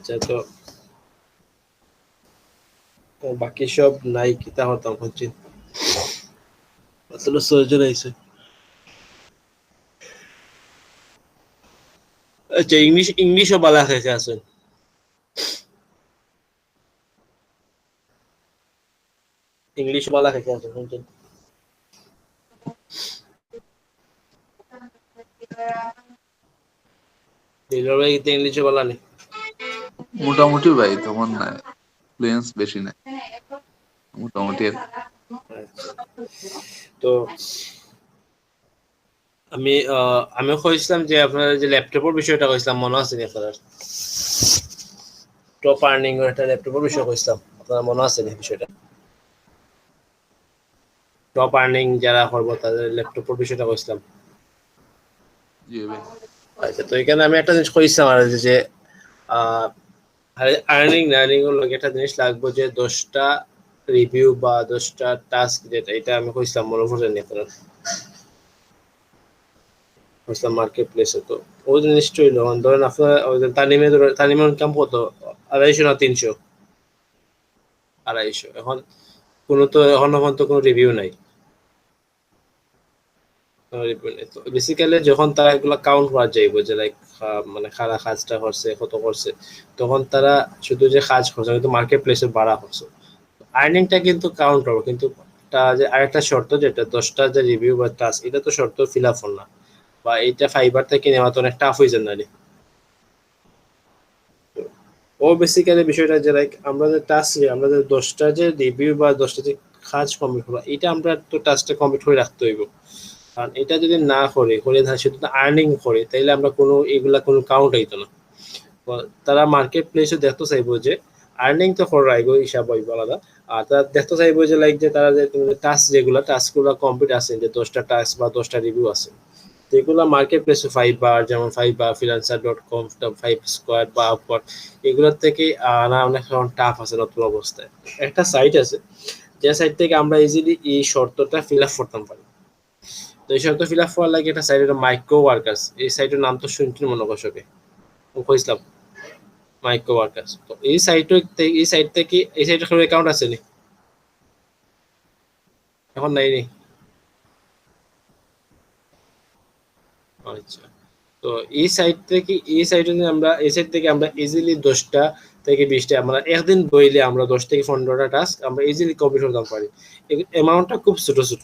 আচ্ছা, তো বাকি সব নাই কিতা হতাম হচ্ছে আসলে সহজে আইছে। আচ্ছা, ইংলিশও বালা খাইছে আছেন? ইংলিশ বালা খাইছে আছেন শুনছেন? দিলর ভাই কিতা ইংলিশে বালা নেই? মোটামুটি ভাই, তেমন নাই, ফ্লুয়েন্স বেশি নাই, মোটামুটি। আচ্ছা, তো আমি কইছিলাম যে আপনার যে ল্যাপটপের বিষয়টা কইছিলাম, মনে আছে নি আপনার? টপ আর্নিং এর একটা ল্যাপটপের বিষয় কইছিলাম, আপনার মনে আছে নি বিষয়টা? টপ আর্নিং যারা করবো তাদের ল্যাপটপের বিষয়টা কইছিলাম। জি ভাই। আচ্ছা, তো এখানে আমি একটা জিনিস কইছিলাম আর যে আর্নিং এর লগে একটা জিনিস লাগবে যে 10টা রিভিউ বা 10টা টাস্ক, যেটা এটা আমি কইছিলাম মনে পড়ে নি আপনার? কইছিলাম মার্কেট প্লেসে। তো ওই জিনিসটা হইলো, ধরেন আপনার তানিমের ইনকাম কত? 250 না 300? 250। এখন এখনো পর্যন্ত কোনো রিভিউ নাই। বেসিক্যালি যখন তারা এগুলা কাউন্ট করা যাইব যে লাইক মানে খারা কাজটা করছে কত করছে, তখন তারা শুধু যে কাজ করছে কিন্তু মার্কেট প্লেসে বাড়া করছে, আর্নিংটা কিন্তু কাউন্ট হবে। কিন্তু যে আরেকটা শর্ত, যেটা 10টা যে রিভিউ বা টাস্ক, এটা তো শর্ত ফিল আপ না, বা এইটা ফাইবার থেকে নেওয়া তো অনেক টাফ হয়ে যায় না? ও বেসিক্যালি বিষয়টা যে লাইক আমরা যে টাস্ক, আমরা যে 10টা যে রিভিউ বা 10টা যে কাজ কমপ্লিট করা, এটা আমরা তো টাস্কটা কমপ্লিট করে রাখতে হইব। কারণ এটা যদি না করে শুধু আর্নিং করে, তাইলে আমরা কোনো এগুলা কোনো কাউন্ট হইতো না। তারা মার্কেট প্লেসে দেখতে চাইবো যে আর্নিং তো করাইব, হিসাব হইব আলাদা। আর তারা দেখতে চাইবো যে লাইক যে তারা যে টাস্ক টাস্কগুলো কমপ্লিট আছে, যে 10টা টাস্ক বা 10টা রিভিউ আছে, যেগুলো মার্কেট প্লেসে ফাইবার, যেমন ফাইবার, ফ্রিল্যান্সার.com, ফাইভ স্কোয়াড বা আপওয়ার্ক, এগুলোর থেকে আনা অনেক টাফ আছে নতুন অবস্থায়। একটা সাইট আছে, যে সাইট থেকে আমরা ইজিলি এই শর্তটা ফিল আপ করতাম পারি। তো এই শর্ত ফিল আপ করার লাগে একটা সাইট, মাইক্রো ওয়ার্কার্স। এই সাইটের নাম তো শুনছেন মনে কষকে, কইছিলাম মাইক্রো ওয়ার্কার্স। তো এই সাইট থেকে এই সাইটের কোনো অ্যাকাউন্ট আছে নি? এখন নাই নি? আচ্ছা, তো এই সাইট থেকে আমরা ইজিলি 10টা থেকে 20টা, আমরা একদিন বইলে আমরা 10 থেকে 15টা টাস্ক আমরা ইজিলি কমপ্লিট করতে পারি। অ্যামাউন্টটা খুব ছোট ছোট,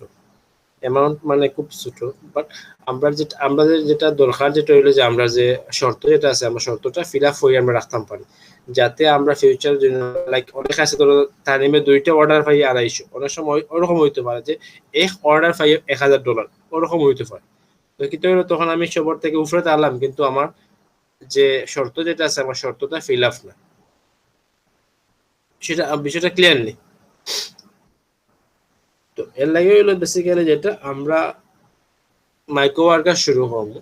অ্যামাউন্ট মানে খুব ছোট। বাট আমাদের যেটা দরকার, যেটা হইলো যে আমরা যে শর্ত যেটা আছে, আমরা শর্তটা ফিল আপ হয়ে আমরা রাখতাম পারি, যাতে আমরা ফিউচার জন্য লাইক অনেক আছে ধরো তানিমে 2টা অর্ডার পাই 250, অনেক সময় ওরকম হইতে পারে যে এক অর্ডার পাই $1000, ওরকম হইতে পারে। তো কিন্তু তখন আমি সবার থেকে উপরে আনলাম, কিন্তু আমার যে শর্ত যেটা আছে, আমার শর্তটা ফিল আপ না। সেটা বিষয়টা ক্লিয়ার নেই। তো এর লাগে হইলো বেসিক্যালি যেটা আমরা মাইক্রো ওয়ার্কার শুরু করবো।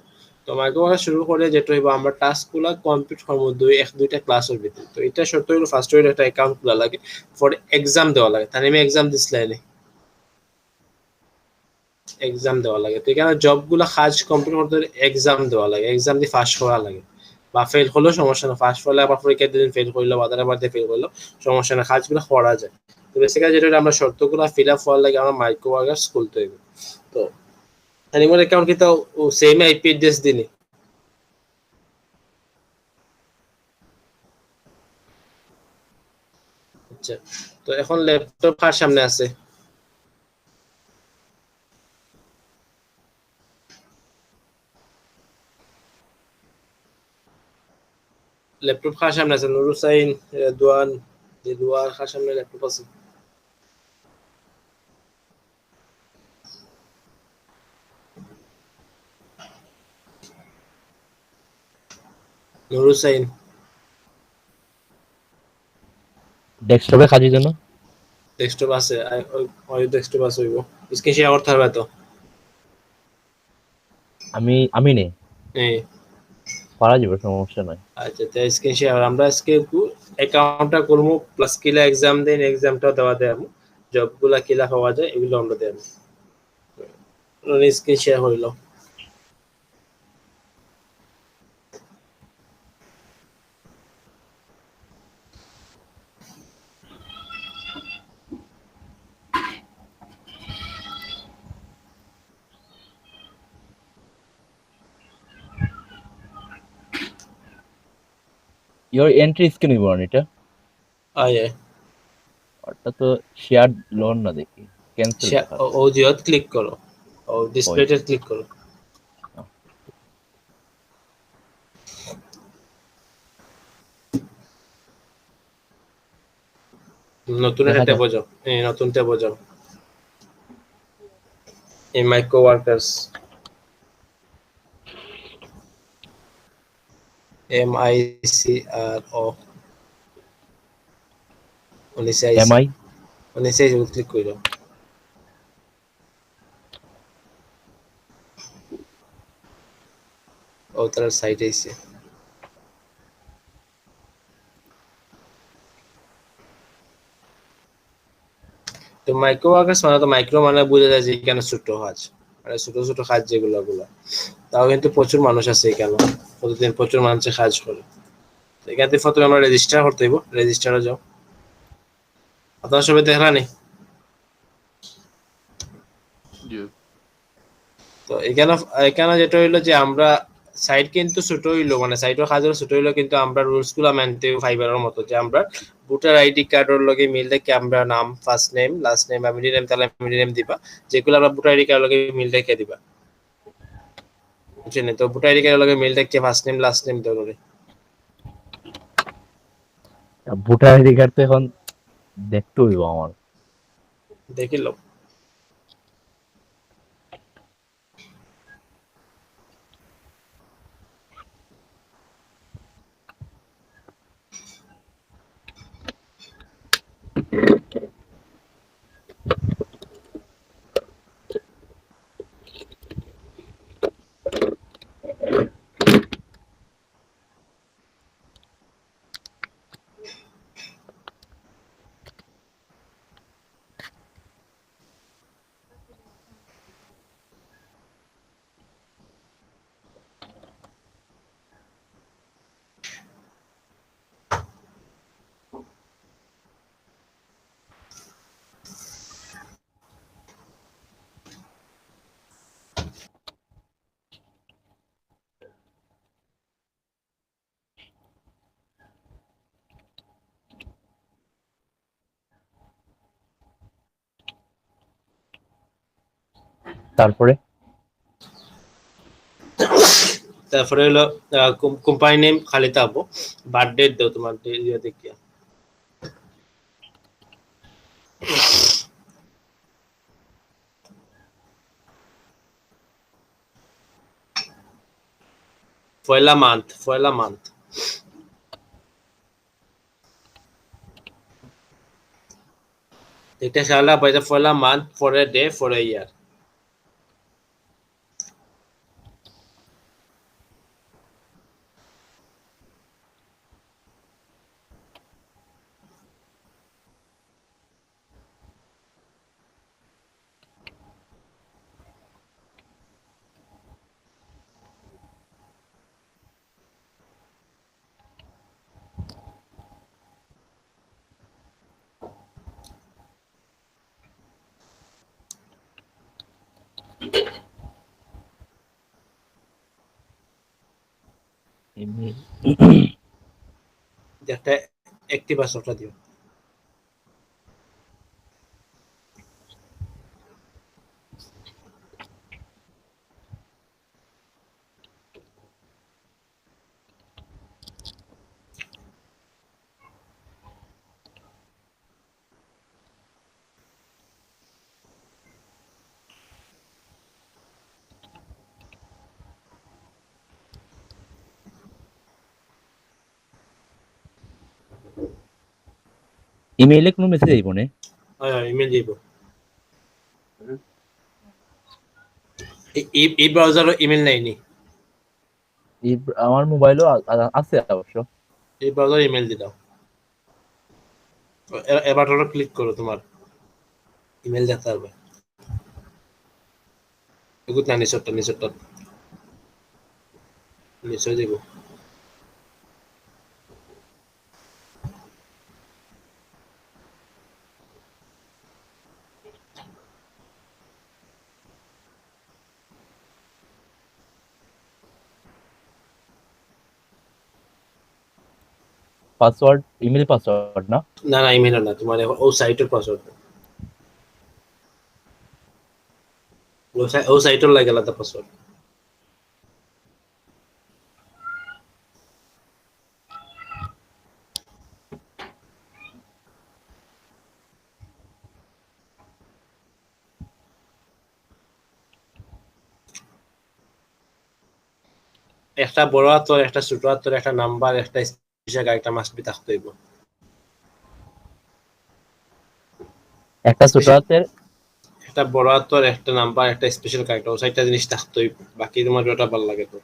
তো মাইক্রো ওয়ার্কার শুরু করে যেটা হইব, আমরা টাস্কগুলো কমপ্লিট করবো 2-1-2টা ক্লাসের ভিতরে। তো এটা শর্ত হইলো ফার্স্ট হইলো একটা অ্যাকাউন্ট খোলা লাগে, পরে এক্সাম দেওয়া লাগে। তাহলে আমি এক্সাম দিছিলাম, এক্সাম দেওয়া লাগে। তো এখানে জবগুলো কাজ কমপ্লিট করতে এক্সাম দেওয়া লাগে, এক্সাম দিয়ে পাস করা লাগে। বা ফেল হলেও সমস্যা না, পাস করলে আবার পরীক্ষা দিন ফেল করলো বা তারা আবার ফেল করলো, সমস্যা না, কাজগুলো করা যায়। তো বেসিক্যালি যেটা আমরা শর্তগুলো ফিল আপ করার লাগে আমরা মাইক্রো ওয়ার্কার খুলতে হইব। তো অ্যানিমাল অ্যাকাউন্ট কি তাও সেম আইপি অ্যাড্রেস দিনি? আচ্ছা, তো এখন ল্যাপটপ কার সামনে আছে? ল্যাপটপ কার সামনে আছে? নুর হুসাইন, রেদওয়ান, দিলওয়ার, কার সামনে ল্যাপটপ আছে? নুর হুসাইন ডেস্কটপে কাজের জন্য ডেস্কটপ আছে? ওই ডেস্কটপ আছে হইব, স্ক্রিন শেয়ার করতে হবে তো? আমি নেই, এই পারা যাবে, সমস্যা নাই। আচ্ছা, তো স্ক্রিন শেয়ার আমরা আজকে অ্যাকাউন্টটা করবো, প্লাস কিলা এক্সাম দেন, এক্সামটা দেওয়া দেয়, জবগুলা কিলা পাওয়া যায় এগুলো আমরা দেব। স্ক্রিন শেয়ার হইল। ইওর এন্ট্রি স্ক্রিন নিব না এটা, আয় ওটা তো শেয়ার লোন না দেখি, ক্যান্সেল দেখা অডিওত ক্লিক করো, ও ওই ডিসপ্লেতে ক্লিক করো। নতুন দেখা একটা যায়। ট্যাবে যাও, এই নতুন ট্যাবে যাও, এই মাইক্রো ওয়ার্কার্স, MICRO, নিচে আইছে, এমআই নিচে আইছে, ক্লিক করো। ও তার সাইট আইছে। তো মাইক্রো ওয়ার্কার্স মানে, তো মাইক্রো মানে বোঝা যায় যে এখানে ছোট কাজ, মানে ছোট ছোট কাজ যেগুলো গুলা, তাও কিন্তু প্রচুর মানুষ আছে এখানে, প্রতিদিন প্রচুর মানুষের কাজ করে। তো এখান থেকে প্রথমে আমরা রেজিস্টার করতে হইব, রেজিস্টারে যাও। আপনারা সবাই দেখলানি? জি তো এখানে এখানে যেটা হইলো যে আমরা সাইট কিন্তু ছোট হইলো, মানে সাইটের কাজ ছোট হইলো, কিন্তু আমরা রুলস গুলা মানতে ফাইবারের মতো, যে আমরা ভোটার আইডি কার্ডের লগে মিল রেখে আমরা নাম, ফার্স্ট নেম, লাস্ট নেম বা মিডল নেম, তাহলে মিডল নেম দিবা, যেগুলো আমরা ভোটার আইডি কার্ডের লগে মিল রেখে দিবা, বুঝছেন? তো ভোটার আইডি কার্ডের লগে মিল রেখে ফার্স্ট নেম লাস্ট নেম ধরে ভোটার আইডি কার্ড তো এখন দেখতে হইব আমার। দেখিল। তারপরে তারপরে হলো কোম্পানি নেম খালি থাকবো, বার্থডে দাও তোমার ইয়ে দেখিয়া। পয়লা মান্থ, পয়লা মান্থ, একটা সালা পাইছে পয়লা month, for a day, for a year. Email একটা একটি পাসওয়ার্ডটা দিও। ইমেইলে কোনো মেসেজ আইব না? ইমেল দিব। এই ব্রাউজারও ইমেল নাইনি, আমার মোবাইলও আছে অবশ্য। এই ব্রাউজার ইমেল দি দাও। এবার ওটা ক্লিক করো, তোমার ইমেল দেখতে পারবে। এগুলো না, নিচরটা নিচরটা নিচয় দিব। পাসওয়ার্ড ইমেল পাসওয়ার্ড না? না না ইমেল না, তোমার ও সাইটের পাসওয়ার্ড, ও সাইটের লাগে আলাদা পাসওয়ার্ড। একটা বড় হাতর, একটা ছোট হাতর, একটা নাম্বার, একটা স্পেশাল একটা মাস্ট বি থাকতে হইব। একটা ছোট হাতের একটা বড় হাতর, একটা নাম্বার, একটা স্পেশাল ক্যারেক্টার, ও সাইটটা জিনিস থাকতে হইব। বাকি তোমার যেটা ভালো লাগে তো,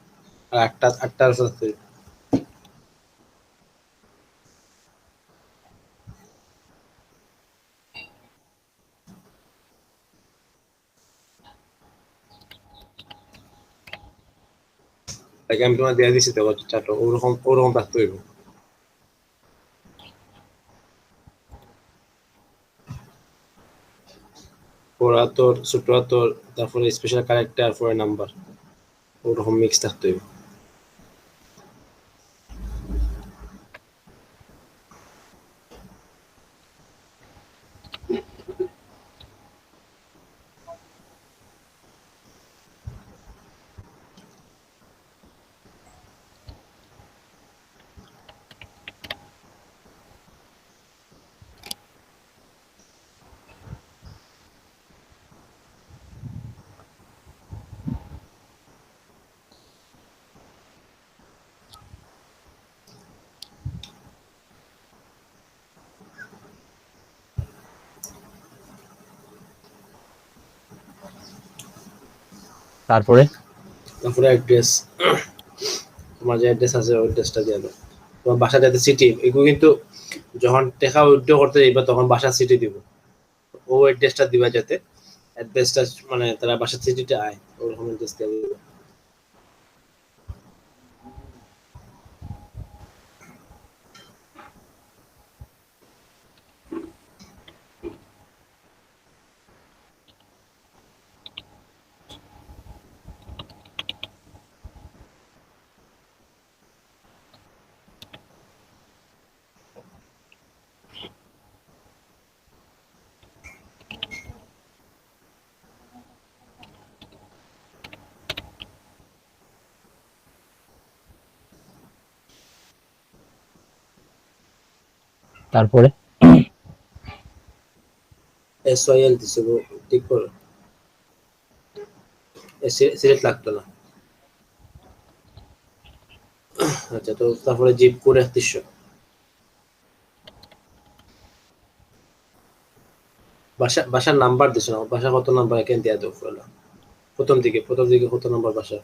আর আটটার সাথে আমি তোমার দিয়ে দিচ্ছি তো চারটা, ওরকম ওরকম থাকতে হইব। বড় হাতর, ছোট হাতর, তারপরে স্পেশাল ক্যারেক্টার, পরে নাম্বার, ওরকম মিক্স থাকতে হইব। তারপরে তারপরে অ্যাড্রেস, তোমার যে অ্যাড্রেস আছে ওই অ্যাড্রেসটা দিয়ে দাও। তোমার বাসা যাতে সিটি, এগুলো কিন্তু যখন টাকা উইথড্র করতে যাইবা তখন বাসা সিটি দিব, ও অ্যাড্রেসটা দিবা যাতে অ্যাড্রেসটা মানে তারা বাসা সিটিতে আয়, ওরকম অ্যাড্রেস দিয়ে দিবা। তারপরে SYL দিছে গো, ঠিক করো, সিলেক্ট লাগতো না। আচ্ছা, তো তারপরে জিপ কোড ৩১০০, বাসার নাম্বার দিছো না, বাসা কত নাম্বার এখানে দিয়ে দাও পয়লা। প্রথম দিকে কত নাম্বার বাসা?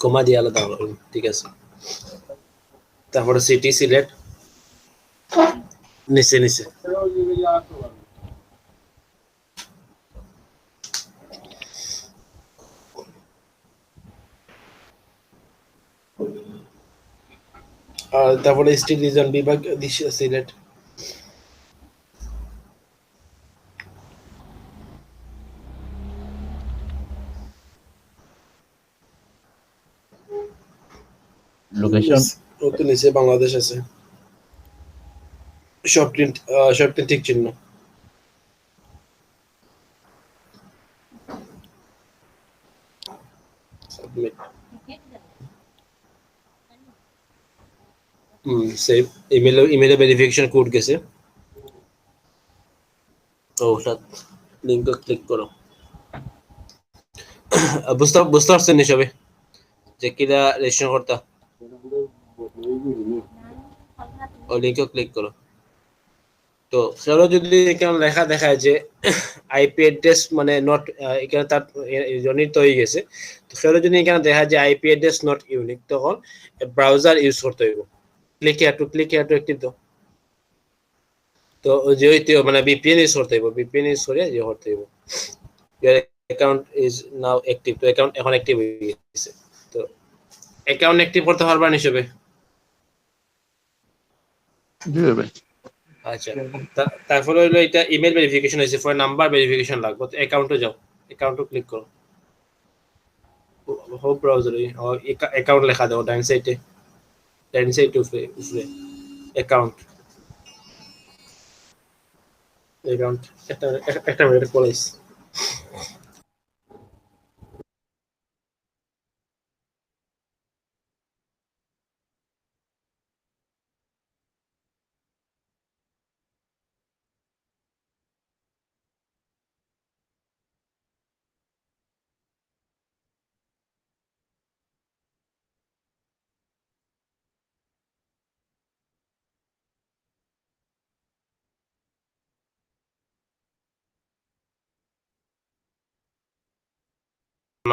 কমা দিয়ে আলাদা হলো, ঠিক আছে। তারপরে সিটি সিলেক্ট, নিচে নিচে আর তারপরে স্টেট রিজন বিভাগ সিলেক্ট। লোকেশন ও তো নিচে বাংলাদেশ আছে, সবটি ঠিক চিহ্ন। Submit, save. ইমেলে ভেরিফিকেশন কোড গেছে, তো ওটা লিংক ক্লিক করো। বুঝতে পারছেন নি সবে যে কিরা রেজিস্ট্রেশন করতা? ও লিংকে ক্লিক করো। তো সেটা যদি এখানে লেখা দেখায় যে আইপি অ্যাড্রেস মানে নট, এখানে তার জনিত হয়ে গেছে, তো সেটা যদি এখানে দেখা যায় আইপি অ্যাড্রেস নট ইউনিক, তখন ব্রাউজার ইউজ করতে হইব। ক্লিক হিয়ার টু একটি তো যেহেতু মানে ভিপিএন ইউজ করতে হইব, ভিপিএন ইউজ করে যে করতে হইব। your account is now active, তো অ্যাকাউন্ট এখন অ্যাক্টিভ হয়ে গেছে। তো অ্যাকাউন্ট অ্যাক্টিভ করতে পারবেন হিসেবে। জি ভাই। আচ্ছা, তারপরে হইলো এটা ইমেল ভেরিফিকেশন হয়েছে, পরে নাম্বার ভেরিফিকেশন লাগবে। তো অ্যাকাউন্টে যাও, অ্যাকাউন্টে ক্লিক করো, হোম ব্রাউজারে অ্যাকাউন্ট লেখা দাও ডাইন সাইডে, ডাইন সাইড উপরে উপরে অ্যাকাউন্ট, অ্যাকাউন্ট একটা মিনিট কলেজ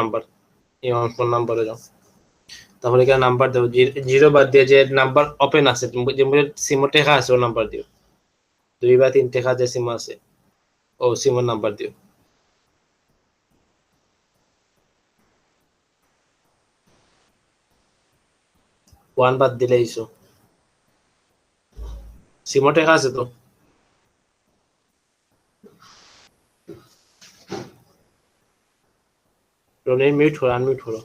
নাম্বার, এই আমার ফোন নাম্বারে যাও, তারপরে এখানে নাম্বার দাও, জিরো বাদ দিয়ে যে নাম্বার ওপেন আছে, যে সিমো টেকা আছে ও নাম্বার দিও, 2 বা 3 টেকা যে সিম আছে ও সিমোর নাম্বার দিও। 1 বাদ দিলে ইসো, সিমো টেকা আছে তো? রনির মিউট করো, আনমিউট করো।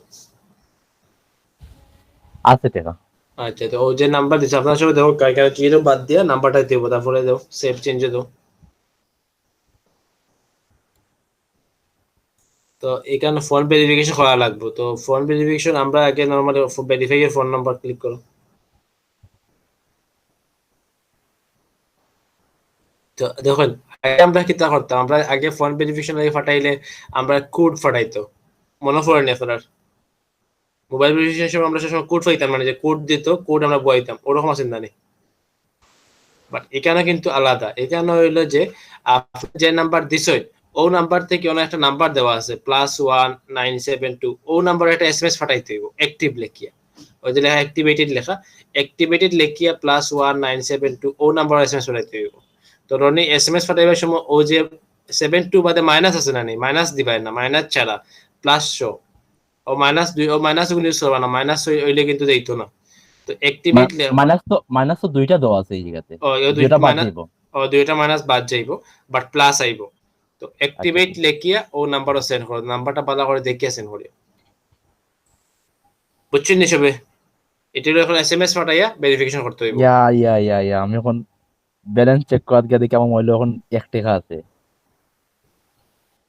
আছে টাকা। আচ্ছা, তো ও যে নাম্বার দিচ্ছে আপনার সঙ্গে দেখো, কার জিরো বাদ দিয়ে নাম্বারটা দিব, তারপরে দাও সেভ চেঞ্জে দাও। তো এখানে ফোন ভেরিফিকেশন করা লাগবে, তো ফোন ভেরিফিকেশন আমরা আগে নর্মালি ভেরিফাই এর ফোন নাম্বার ক্লিক করো। তো দেখুন, আগে আমরা কিতা করতাম, আমরা আগে ফোন ভেরিফিকেশন আগে ফাটাইলে আমরা কোড ফাটাইতো, মনে পড়ে নি আপনার? মোবাইল ভেরিফিকেশন সময় আমরা সবসময় কোড পাইতাম, মানে যে কোড দিত, কোড আমরা বইতাম, ওরকম আছে না? বাট এখানে কিন্তু আলাদা, এখানে হইলো যে আপনি যে নাম্বার দিছেন ও নাম্বার থেকে অনেক একটা নাম্বার দেওয়া আছে +1972, ও নাম্বার একটা এসএমএস ফাটাইতে হইব অ্যাক্টিভ লেখিয়া, ওই যে লেখা অ্যাক্টিভেটেড, লেখা অ্যাক্টিভেটেড লেখিয়া +1972 ও নাম্বার এসএমএস ফাটাইতে হইব। তো রনি এসএমএস ফাটাইবার সময় ও যে 72 বাদে মাইনাস আছে না, নেই মাইনাস দিবাই না, মাইনাস ছাড়া প্লাস শো, ও -2, ও মাইনাস গুলো ইউজ করবা না, মাইনাস হইলে কিন্তু দেইতো না। তো অ্যাক্টিভেট, মাইনাস তো দুইটা দেওয়া আছে এই জায়গাতে, ও যেটা বাদ মাইনাস, যাইব। ও দুইটা মাইনাস বাদ যাইব, বাট প্লাস আইব। তো আচ্ছা অ্যাক্টিভেট লেখিয়া ও নাম্বারও সেন্ড করো, নাম্বারটা ভালো করে দেখিয়া সেন্ড করিও, বুঝছেন নি সবে? এটা হলো এখন এসএমএস পাঠাইয়া ভেরিফিকেশন করতে হইব। ইয়া ইয়া ইয়া ইয়া, আমি এখন ব্যালেন্স চেক করার গিয়ে দেখি আমার মোবাইলে এখন 1 টাকা আছে।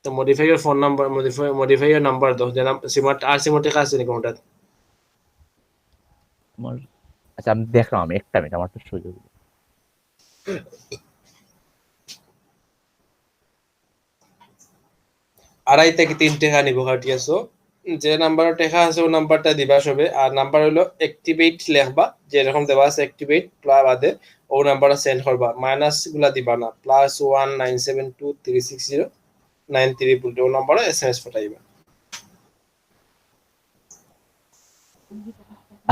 তো modify your phone number, modify your number দাও, যে সিমার আর সিমার টেকা আছে নি কোনটা? আমার, আচ্ছা আমি দেখলাম, আমি একটা মিনিট, আমার তো সুযোগ। 2.5 থেকে 3 টাকা নিব হাটিয়াছো, যে নাম্বার টেকা আছে ও নাম্বারটা দিবা সবে, আর নাম্বার হলো অ্যাক্টিভেট লেখবা, যেরকম দেওয়া আছে অ্যাক্টিভেট প্লাস বাদে ও নাম্বারটা সেন্ড করবা, মাইনাস গুলা দিবা না, +1972360933 ও নাম্বারে এসএমএস পাঠাইবা।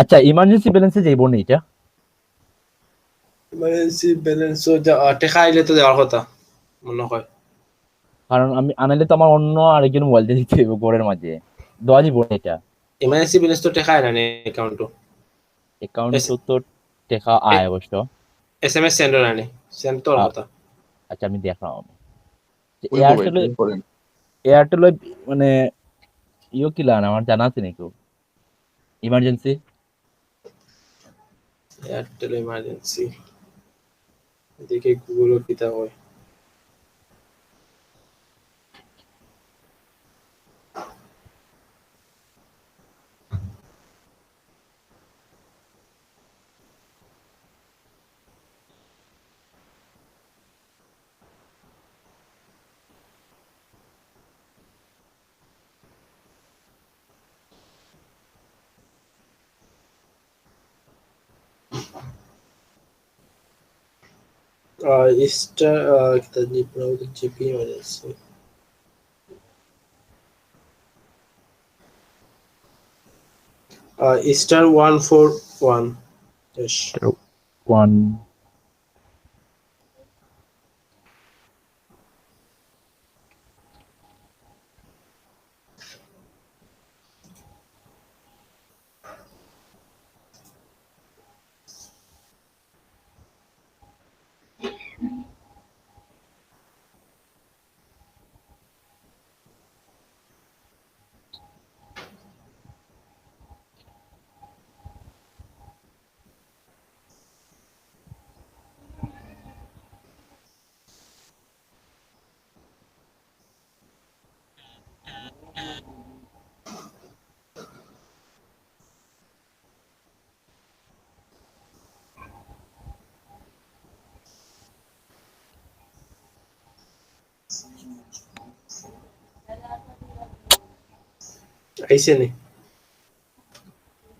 আচ্ছা, ইমার্জেন্সি ব্যালেন্সে যাইব না এটা? ইমার্জেন্সি ব্যালেন্স টেকা আইলে তো দেওয়ার কথা মনে হয়। কারণ আমি আনাইলে তো আমার অন্য আরেকজন মোবাইল দিয়ে দিতে হইব ঘরের মাঝে, দেওয়া যাইব না এটা? ইমার্জেন্সি ব্যালেন্স তো টেকা আয় না অ্যাকাউন্টও, অ্যাকাউন্ট তো টাকা আয় অবশ্য। এসএমএস সেন্ড না নি, সেন্ড তোর আ- কথা। আচ্ছা আমি দেখলাম, আমি ওই ভাই এয়ারটেলে, ট্রাই করেন। এয়ারটেলে মানে ইও কি লান আমার জানা আছে নাকি ইমার্জেন্সি? এয়ারটেল ইমার্জেন্সি, দেখি গুগলও কিতা হয়। স্টার কিতা GP emergency, star 141, yes. One, আইছে নি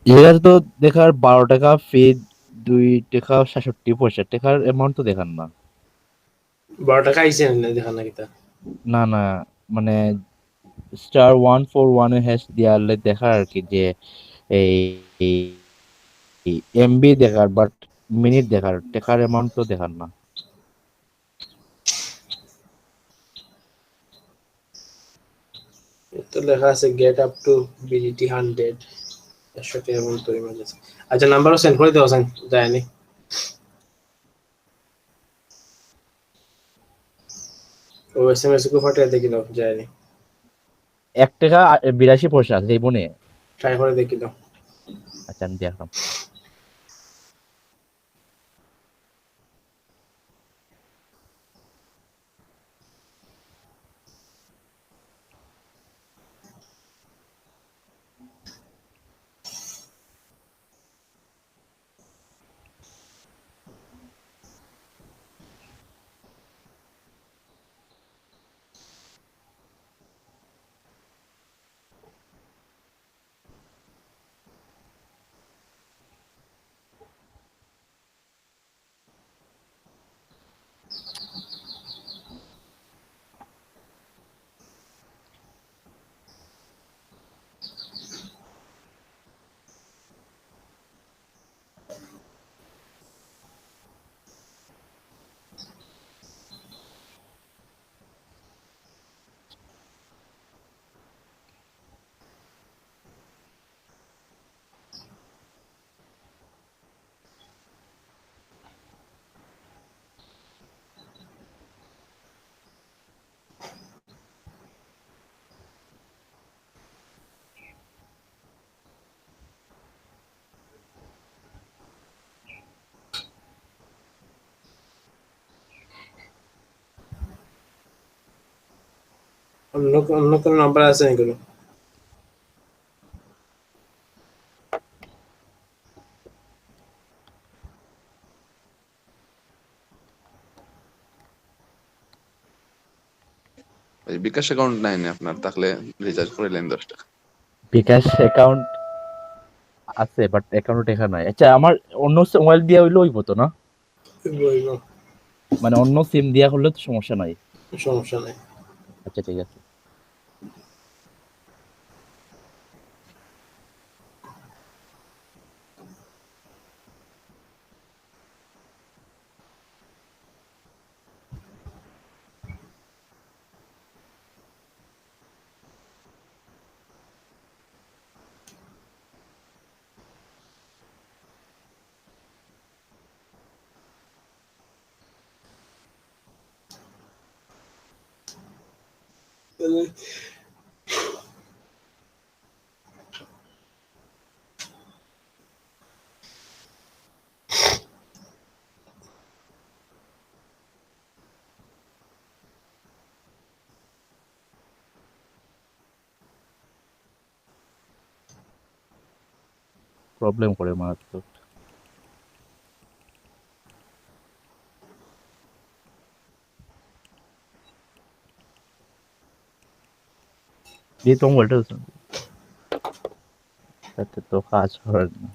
এর কাছে তো দেখার 12 টাকা ফি, 2 টাকা 67 পয়সা টাকার অ্যামাউন্ট তো দেখার না। 12 টাকা আইছে নি দেখা না কিতা না না, মানে *141 এ হ্যাশ দিয়ালে দেখার আর কি, যে এই এমবি দেখার, বাট মিনিট দেখার, টাকার অ্যামাউন্ট তো দেখার না। তো লেখা আছে গেট আপ টু বিডিটি 100 100 টাকা মতো ইমার্জেন্সি। আচ্ছা নাম্বারও সেন্ড করে দেওয়া যায়নি ও এসএমএস কো ফাটিয়ে দেখি দাও যায়নি 1 টাকা 82 পয়সা আছে এই বনে। ট্রাই করে দেখি দাও আচ্ছা আমি দেখলাম। অন্য কোনো নাম্বার আছে নাকি ভাই বিকাশ অ্যাকাউন্ট নাই না আপনার, থাকলে রিচার্জ করে নেন 10 টাকা। বিকাশ অ্যাকাউন্ট আছে, বাট অ্যাকাউন্টে টাকা নাই। আচ্ছা আমার অন্য মোবাইল দিয়া হইলে হইব তো না, বইব মানে অন্য সিম দিয়া করলে তো সমস্যা নাই। সমস্যা নাই আচ্ছা ঠিক আছে। প্রবলেম করে মারাত্মক। দিয়ে তো মোবাইলটা তাতে তো কাজ হয় না।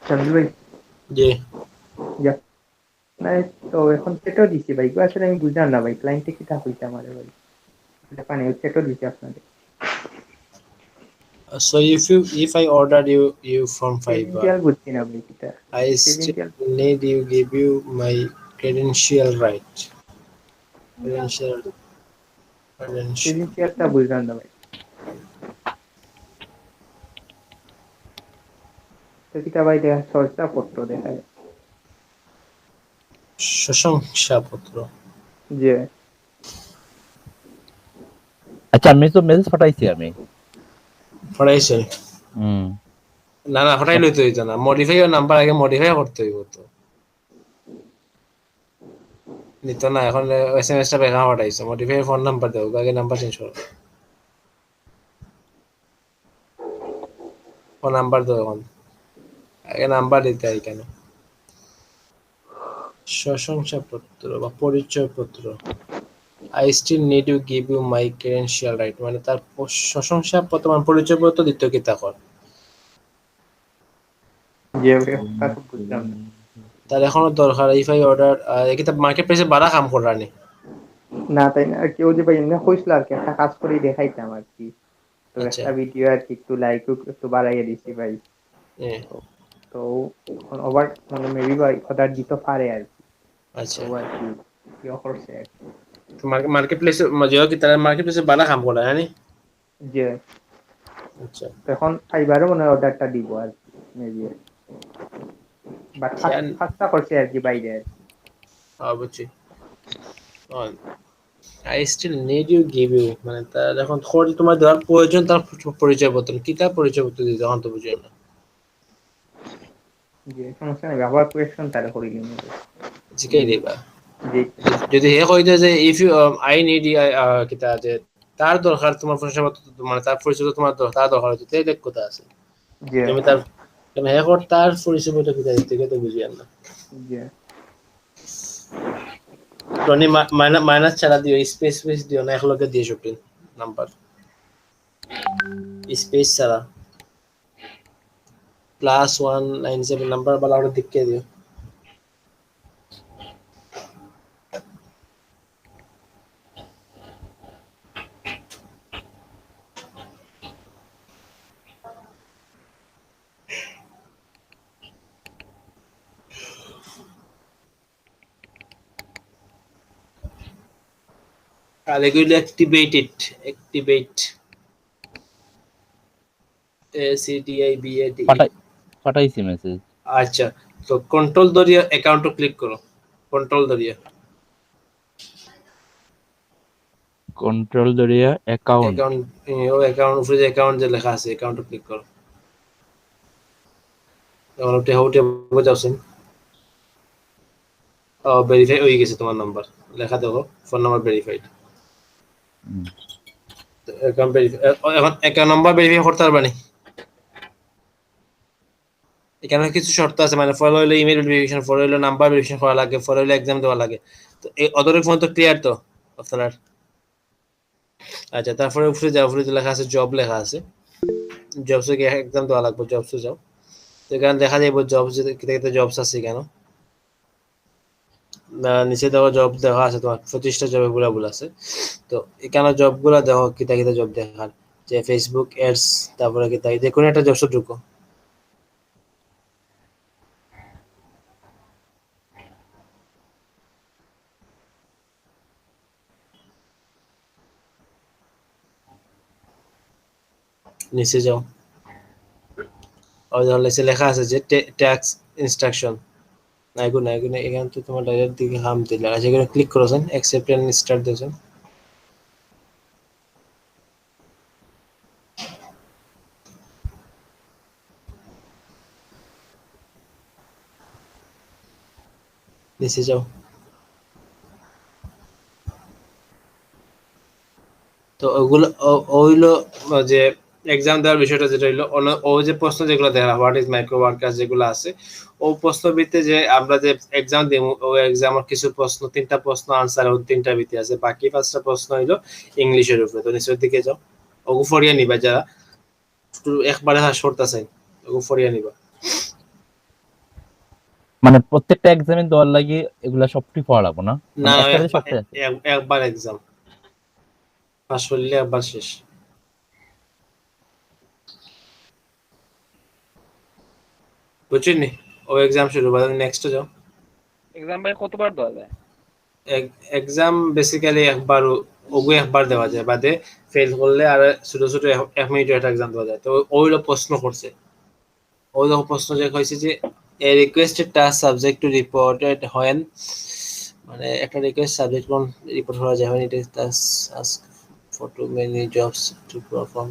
চন্দ্র ভাই, জি যা না, তো এখন সেটও দিছি ভাই গো। আসলে আমি বুঝলাম না ভাই, ক্লায়েন্টে কি তা কইতে আমারে ভাই, এটা পানি সেটও দিছি আপনাদের। so if I order you from Fiverr credential বুঝছি না ভাই কিটা। I credential still need you give you my credential right credential credential ক্রেডেনশিয়ালটা বুঝলাম না ভাই। কিতা ভাই দেখা চর্চাপত্র দেখায় প্রশংসাপত্র যে আচ্ছা আমি তো মেসেজ পাঠাইছি আমি। পড়াইছেন? হুম। না না, হঠাৎ লইতে হইতো না, মডিফাই নাম্বার আগে মডিফাই করতে হইব তো, নিত না। এখন এসএমএস টা বেকার পাঠাইছে, মডিফাই ফোন নাম্বার দাও, আগে নাম্বার চেঞ্জ করো, ফোন নাম্বার দাও এখন, আগে নাম্বার দিতে হয় কেন? প্রশংসাপত্র বা পরিচয়পত্র, I still need you give you my credential right, মানে তার প্রশংসাপত্র মানে পরিচয়পত্র দিতে কি তা কর। যে কথা তো বুঝলাম না। তার এখনো দরকার, ইফ আই অর্ডার এটা মার্কেট প্রাইসে বাড়া কাম করানি। না তাই না, আর কেউ যে ভাই এমনি কইছিল আর কি একটা কাজ করে দেখাইতাম আর কি, তো আচ্ছা, একটা ভিডিও আর কি একটু লাইক একটু বাড়াইয়া দিছি ভাই। তো এখন ওভার মানে মেবি ভাই অর্ডার দিতে পারে আর কি, আচ্ছা, তো আর কি ইয়ে করছে আর কি। মার্কেট প্লেসে যে কি তারা মার্কেট প্লেসে বাড়া কাম করা জানি। যে আচ্ছা, তো এখন ফাইবারও মনে হয় অর্ডারটা দিব আর কি মেবি, বাট কেন ফার্স্টটা করছে আর কি বাইরে আর কি। বুঝছি। I still need you give you মানে তার এখন খোঁজ তোমার দেওয়ার প্রয়োজন, তার পরিচয়পত্র কি, তার পরিচয়পত্র দিতে এখন তো বুঝি না। যে সমস্যা নেই, ব্যবহার কোয়েকশন তারা করে নিয়ে নেবে। জিকাই দিবা যে যদি হে কই দেয় যে ইফ ইউ আই নিড কিতা যে তার দরকার তোমার পরিচয়পত্র, মানে তার পরিচয় তোমার তার দরকার হচ্ছে, তাই দেখ কথা আছে। যে তুমি তার কেন হে কর তার পরিচয়পত্র কিতা দিতে তো বুঝি না। যে টনি মাইনাস ছাড়া দিও, স্পেস স্পেস দিও না, একলগে দিয়ে শুটিং নাম্বার স্পেস ছাড়া +197 নাম্বার বালা ওটা দিকে দিও। আর এগুলো অ্যাক্টিভেট ACTIBAT। পাঠাইছি মেসেজ। আচ্ছা, তো কন্ট্রোল দরিয়া অ্যাকাউন্টে ক্লিক করো, কন্ট্রোল দরিয়া কন্ট্রোল দরিয়া অ্যাকাউন্ট। অ্যাকাউন্ট, ও অ্যাকাউন্ট উপরে যে অ্যাকাউন্ট যে লেখা আছে অ্যাকাউন্টে ক্লিক করো। তখন ওটা হোটে বোঝাওছেন ভেরিফাই হয়ে গেছে তোমার নাম্বার, লেখা দেখো phone number verified. Account verify, এখন অ্যাকাউন্ট নাম্বার ভেরিফাই করতে পারবা নি? এখানে কিছু শর্ত আছে, মানে ফলো হইলে ইমেল ভেরিফিকেশন, ফলো হইলে নাম্বার ভেরিফিকেশন করা লাগে, ফলো হইলে এক্সাম দেওয়া লাগে। তো এই অদরের ফোন তো ক্লিয়ার তো আপনার। আচ্ছা, তারপরে উপরে যাও, উপরে লেখা আছে জব লেখা আছে, জবসে গিয়ে এক্সাম দেওয়া লাগবে, জবসে যাও। তো এখানে দেখা যাবে জবস কিতে জবস আছে কেন, নিচে দেখো জব দেখা আছে তোমার 25টা জব এগুলো আছে। তো এখানে জবগুলো দেখো কিতা কিতা জব দেখার, যে ফেসবুক অ্যাডস, তারপরে কিতা যে কোনো একটা জবস ঢুকো। নিচে যাও, আর নিচে লেখা আছে যে ট্যাক্স ইনস্ট্রাকশন, না এগুলো এখানে তো তোমার ডাইরেক্ট দিকে হাম দিলে আছে, এখানে ক্লিক করেছেন অ্যাকসেপ্ট এন্ড স্টার্ট দিয়েছেন। নিচে যাও, তো ওগুলো ওইলো যে এক্সাম দেওয়ার বিষয়টা যেটা হইলো, ও যে প্রশ্ন যেগুলো দেখা হোয়াট ইজ মাইক্রো ওয়ার্কার্স যেগুলো আছে, ও প্রশ্ন ভিত্তিতে যে আমরা যে এক্সাম দিই, ও এক্সামের কিছু প্রশ্ন 3টা প্রশ্ন আনসার ও 3টা ভিত্তি আছে, বাকি 5টা প্রশ্ন হইলো ইংলিশের উপরে। তো নিচের দিকে যাও, ওগু ফরিয়া নিবা, যারা একবারে হাস করতেছেন ওগু ফরিয়া নিবা। মানে প্রত্যেকটা এক্সামে দেওয়ার লাগে এগুলা সবটি পড়া লাগবে না? না, মানে একসাথে সবটাই আছে? একবার এক্সাম পাস করলে একবার শেষ। বুঝছেন নি? ও এক্সাম শুরু, বাদ নেক্সট যাও। এক্সাম ভাই কতবার দেওয়া যায়? এক্সাম বেসিক্যালি একবার, ওগু একবার দেওয়া যায়, বাদে ফেল করলে আর ছোট ছোট 1 মিনিট একটা এক্সাম দেওয়া যায়। তো ওইলো প্রশ্ন করছে, ওই দেখো প্রশ্ন যে হয়েছে যে a requested task subject to reported when, মানে একটা রিকোয়েস্ট সাবজেক্ট কোন রিপোর্ট করা যায়, it is task ask for too many jobs to perform.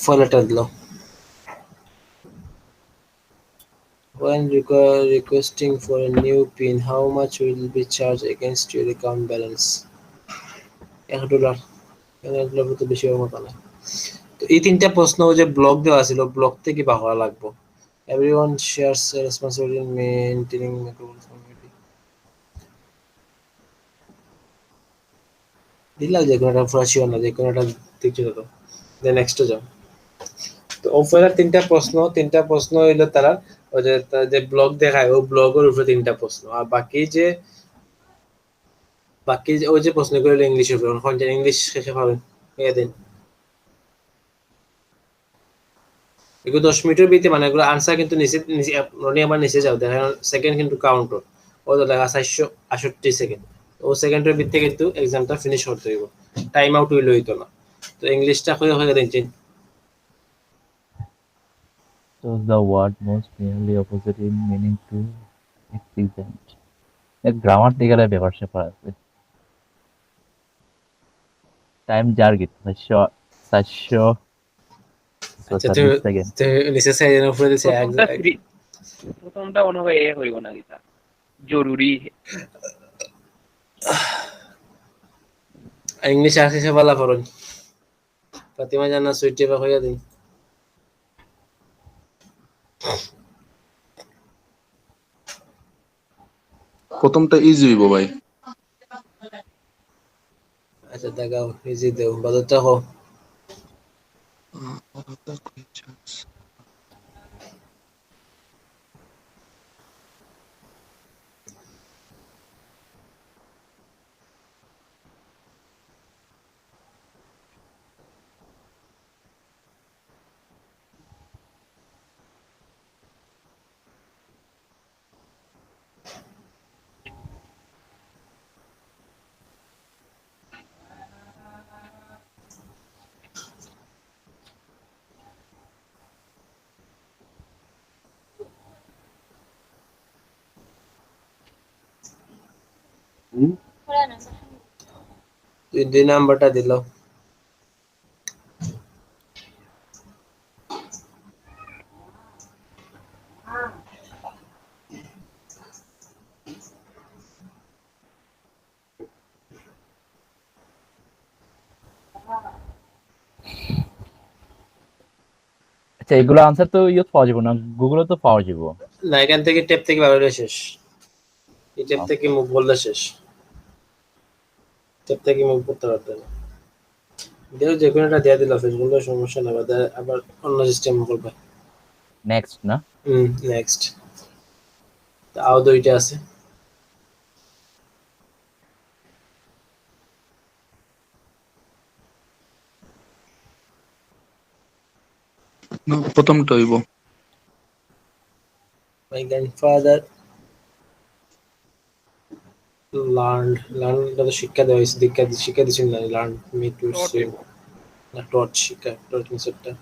ফলেটা দিল when requesting for a new pin, how much will be charged against your account balance? $1 $1 তো বেশি হওয়ার মতো না। তো এই তিনটা প্রশ্ন যে ব্লক দেওয়া ছিল, ব্লক থেকে বাহরা লাগবো। Everyone shares responsibility in maintaining community. দিলা যে কোনটা ফ্রাশিও না, যে কোনটা দেখছো তো দেন নেক্সট যাও। তো ওপরের তিনটা প্রশ্ন হইলো তারা ওই যে ব্লগ দেখায় ও ব্লগের উপরে তিনটা প্রশ্ন, আর বাকি যে ওই যে প্রশ্নগুলো হলো ইংলিশের উপরে। এখন ইংলিশ শেষে পাবেন দিন এগুলো 10 মিনিটের ভিতরে, মানে এগুলো আনসার কিন্তু নিচে রনি আবার নিচে যাও দেখা সেকেন্ড কিন্তু কাউন্ট ও তো লেখা 468 সেকেন্ড। ও সেকেন্ডের ভিতরে কিন্তু এক্সামটা ফিনিশ করতে হইব, টাইম আউট হইতো না। তো ইংলিশটা হয়ে দিন। So the word most nearly opposite in meaning to exigent. Grammar দিকে ব্যাপার স্যাপার আছে। টাইম জার্গিট 400 আচ্ছা 470 সেকেন্ড। নিচে সাইডের উপরে দিছে প্রথমটা মনে হয় এ হইব না গীতা জরুরি। ইংলিশ আর শেষে বলা পড়ুন ফাতিমা জান্নাত সুইটি বা হইয়া দিন। প্রথমটা ইজি হইব ভাই। আচ্ছা দেখাও ইজি দেও বাদরটা হো। তুই 2 নাম্বারটা দিল। আচ্ছা এগুলো আনসার তো পাওয়া যাবে না, গুগলে তো পাওয়া যাবে না, এখান থেকে ট্যাব থেকে বাইরে শেষ, এই ট্যাব থেকে মুভ বললে শেষ, ট্যাব থেকে মুভ করতে পারতে না। দেও যে কোনটা দিয়ে দিল ফেসবুক সমস্যা না, আবার অন্য সিস্টেম করবে। নেক্সট না নেক্সট তাও দুইটা আছে। প্রথমটা হইব My grandfather learned তো শিক্ষা দেওয়া হয়েছে, শিক্ষা দিচ্ছেন না, লার্ন মি টু সুইম না টট শিক্ষা টট নিচেরটা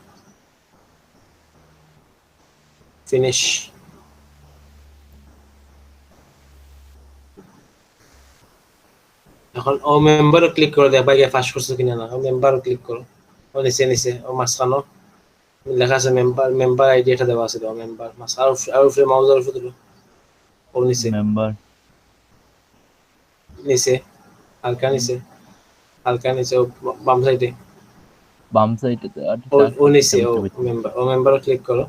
ফিনিশ। এখন ও মেম্বারও ক্লিক করে দেখ ভাই ফার্স্ট করছে কিনা না, ও মেম্বারও ক্লিক করো, ও নিচে ও মাঝখানো লেখা আছে মেম্বার আইডি এটা দেওয়া আছে, দেওয়া মেম্বার মাস আর উপরে মাউজার উপরে দিল, ও মেম্বার নিচে হালকা নিচে বাম সাইডে বাম সাইডে ও নিচে ও মেম্বারও ক্লিক করো,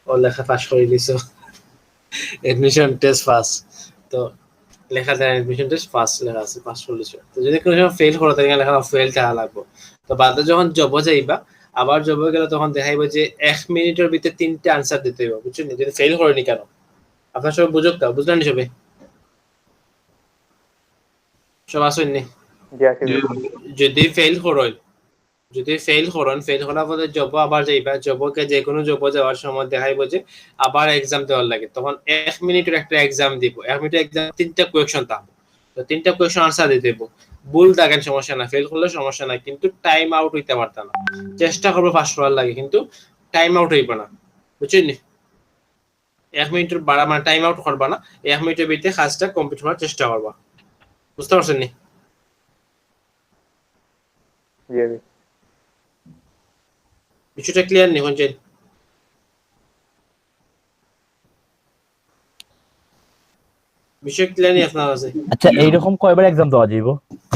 ও লেখা পাস করে দিছো এডমিশন টেস্ট পাস। তো লেখা যায় এডমিশন টেস্ট পাস লেখা আছে, পাস করলিছো। তো যদি কোনো সময় ফেল করো তাহলে লেখা ফেল টাকা লাগবে। তো বাদে যখন জব যাইবা আবার জব গেলে তখন দেখাইব যে 1 মিনিটের ভিতরে 3টা আনসার দিতে হবে, বুঝছেন? যদি ফেল করেনি কেন আপনার সব বুঝলেন সবে সব আসেননি? যদি ফেল করেন ফেল করার পরে জব আবার যাইবা, জবকে যে কোনো জব যাওয়ার সময় দেখাইব যে আবার এক্সাম দেওয়ার লাগে, তখন 1 মিনিটের একটা এক্সাম দিব, 1 মিনিটের এক্সাম 3টা কোয়েশ্চন থাকবে, তো 3টা কোয়েশ্চন আনসার দিতে দেব। ভুল দেখেন সমস্যা না, ফেল করলে সমস্যা নাই, কিন্তু টাইম আউট হইতে পারত না। চেষ্টা করবো পাস করার লাগে, কিন্তু টাইম আউট হইবে না, বুঝছেন? 1 মিনিটের বাড়া মানে টাইম আউট করবা না, 1 মিনিটের ভিতরে কাজটা কমপ্লিট করার চেষ্টা করবা, বুঝতে পারছেন নি? জি ভাই। বিষয়টা ক্লিয়ার নি কোনছেন? বিষয় ক্লিয়ার নি আপনার কাছে? আচ্ছা এইরকম কয়বার এক্সাম দেওয়া যাইব?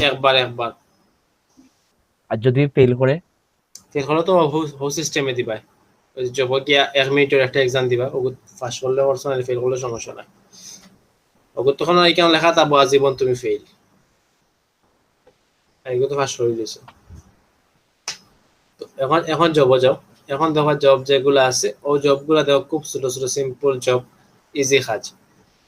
একবার একবার। আর যদি ফেল করে? ফেল হলে তো হোল সিস্টেমে দিবা, জব গিয়া 1 মিনিটের একটা এক্সাম দিবা, ওগুলো পাস করলে করছো না, ফেল করলে সমস্যা নাই। ওগুলো তখন এই কেন লেখা থাকবো আজীবন তুমি ফেল, এগুলো তো পাস করে দিয়েছো। তো এখন এখন জব যাও, এখন দেখো জব যেগুলো আছে ও জবগুলা দেখো খুব ছোট ছোট সিম্পল জব, ইজি কাজ।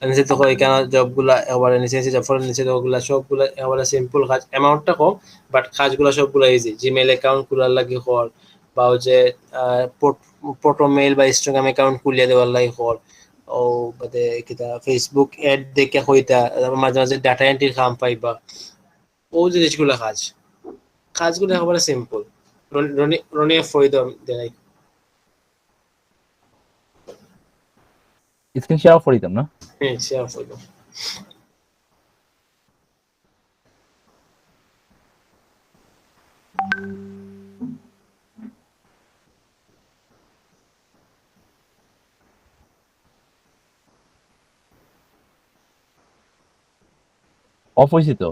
নিচে দেখো এখানে জবগুলা একবারে নিচে নিচে জব ফলের নিচে ওগুলা সবগুলা একবারে সিম্পল কাজ, অ্যামাউন্টটা কম বাট কাজগুলা সবগুলা ইজি। জিমেইল অ্যাকাউন্ট খোলার লাগে কর, বা ওই যে পোর্টো মেইল বা ইনস্টাগ্রাম অ্যাকাউন্ট খুলিয়ে দেওয়ার লাগে কর, ও বাদে কিতা ফেসবুক এড দেখে হইতা, মাঝে মাঝে ডাটা এন্ট্রির কাম পাইবা, ও জিনিসগুলা কাজগুলো একেবারে সিম্পল। রনি ফরিদম দেয়। স্ক্রিন শেয়ার অফ করে দিতাম না? হ্যাঁ শেয়ার ফরিদম। অফ হয়েছে তো?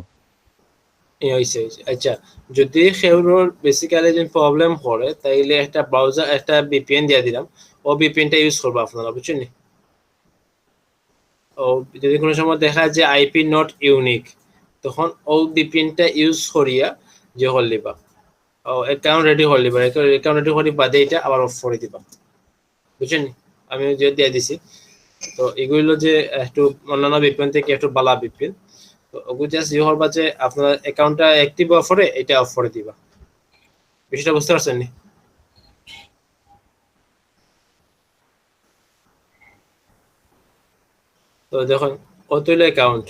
হয়েছে। আচ্ছা, যদি সেগুলোর বেসিক্যালি যদি প্রবলেম করে তাইলে একটা ব্রাউজার একটা ভিপিএন দিয়ে দিলাম, ও ভিপিএনটা ইউজ করবো আপনারা, বুঝছেন নি? ও যদি কোনো সময় দেখা যায় যে আইপি নট ইউনিক, তখন ও ভিপিএনটা ইউজ করিয়া যে হল দিবা, ও অ্যাকাউন্ট রেডি হল দিবা, অ্যাকাউন্ট রেডি করি বাদে এটা আবার অফ করে দিবা, বুঝছেন নি? আমি যে দিয়ে দিছি। তো এগুলো যে একটু অন্যান্য ভিপিএন থেকে একটু বালা ভিপিএন, তো ওগুলো জাস্ট ইয়ে করবা যে আপনার অ্যাকাউন্টটা অ্যাক্টিভ অফ করে এটা অফ করে দিবা। বিষয়টা বুঝতে পারছেন নি? তো দেখুন ও তৈল অ্যাকাউন্ট,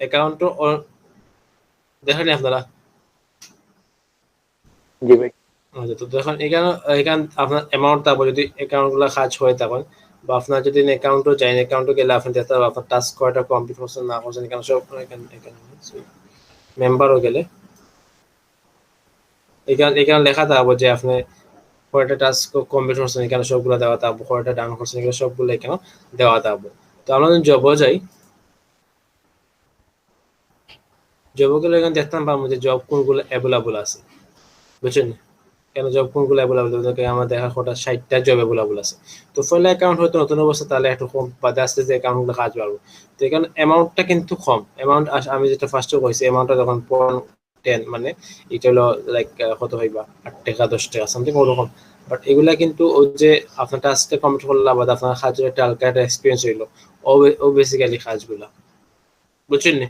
অ্যাকাউন্টও দেখেন আপনারা? জি ভাই। আচ্ছা, তো দেখুন এখানে আপনার অ্যামাউন্ট থাকবে, যদি অ্যাকাউন্টগুলো কাজ হয়ে তখন, বা আপনার যদি অ্যাকাউন্টও চাই, অ্যাকাউন্টও গেলে আপনি দেখতে পারবেন আপনার টাস্ক কয়টা কমপ্লিট করছেন না করছেন, এখানে সব মেম্বারও গেলে এখানে লেখা থাকবে যে আপনি কয়টা টাস্ক কমপ্লিট করছেন, এখানে সবগুলো দেওয়া থাকবে, কয়টা ডান করছেন এগুলো সবগুলো এখানে দেওয়া থাকবে। তো আমরা যদি জবও যাই, জবও গেলে এখানে দেখতাম পাবো যে জব কোনগুলো অ্যাভেলেবল আছে, বুঝছেন? কেন জব কোনগুলো অ্যাভেলেবল, আমার দেখা কটা 60টা জব অ্যাভেলেবল আছে। তো ফলে অ্যাকাউন্ট হয়তো নতুন অবস্থা তাহলে একটু কম বাদে আস্তে আস্তে অ্যাকাউন্টগুলো কাজ বাড়বো। তো এখানে অ্যামাউন্টটা কিন্তু কম, অ্যামাউন্ট আমি যেটা ফার্স্টে কইছি অ্যামাউন্টটা যখন 10 মানে এটা হলো লাইক কত হইবা 8 টাকা 10 টাকা সামথিং ওরকম। বাট এগুলা কিন্তু ওই যে আপনার টাস্কটা কমপ্লিট করলে বাদ আপনার কাজের একটা হালকা একটা এক্সপিরিয়েন্স হইলো, ও বেসিক্যালি কাজগুলা, বুঝছেন নি?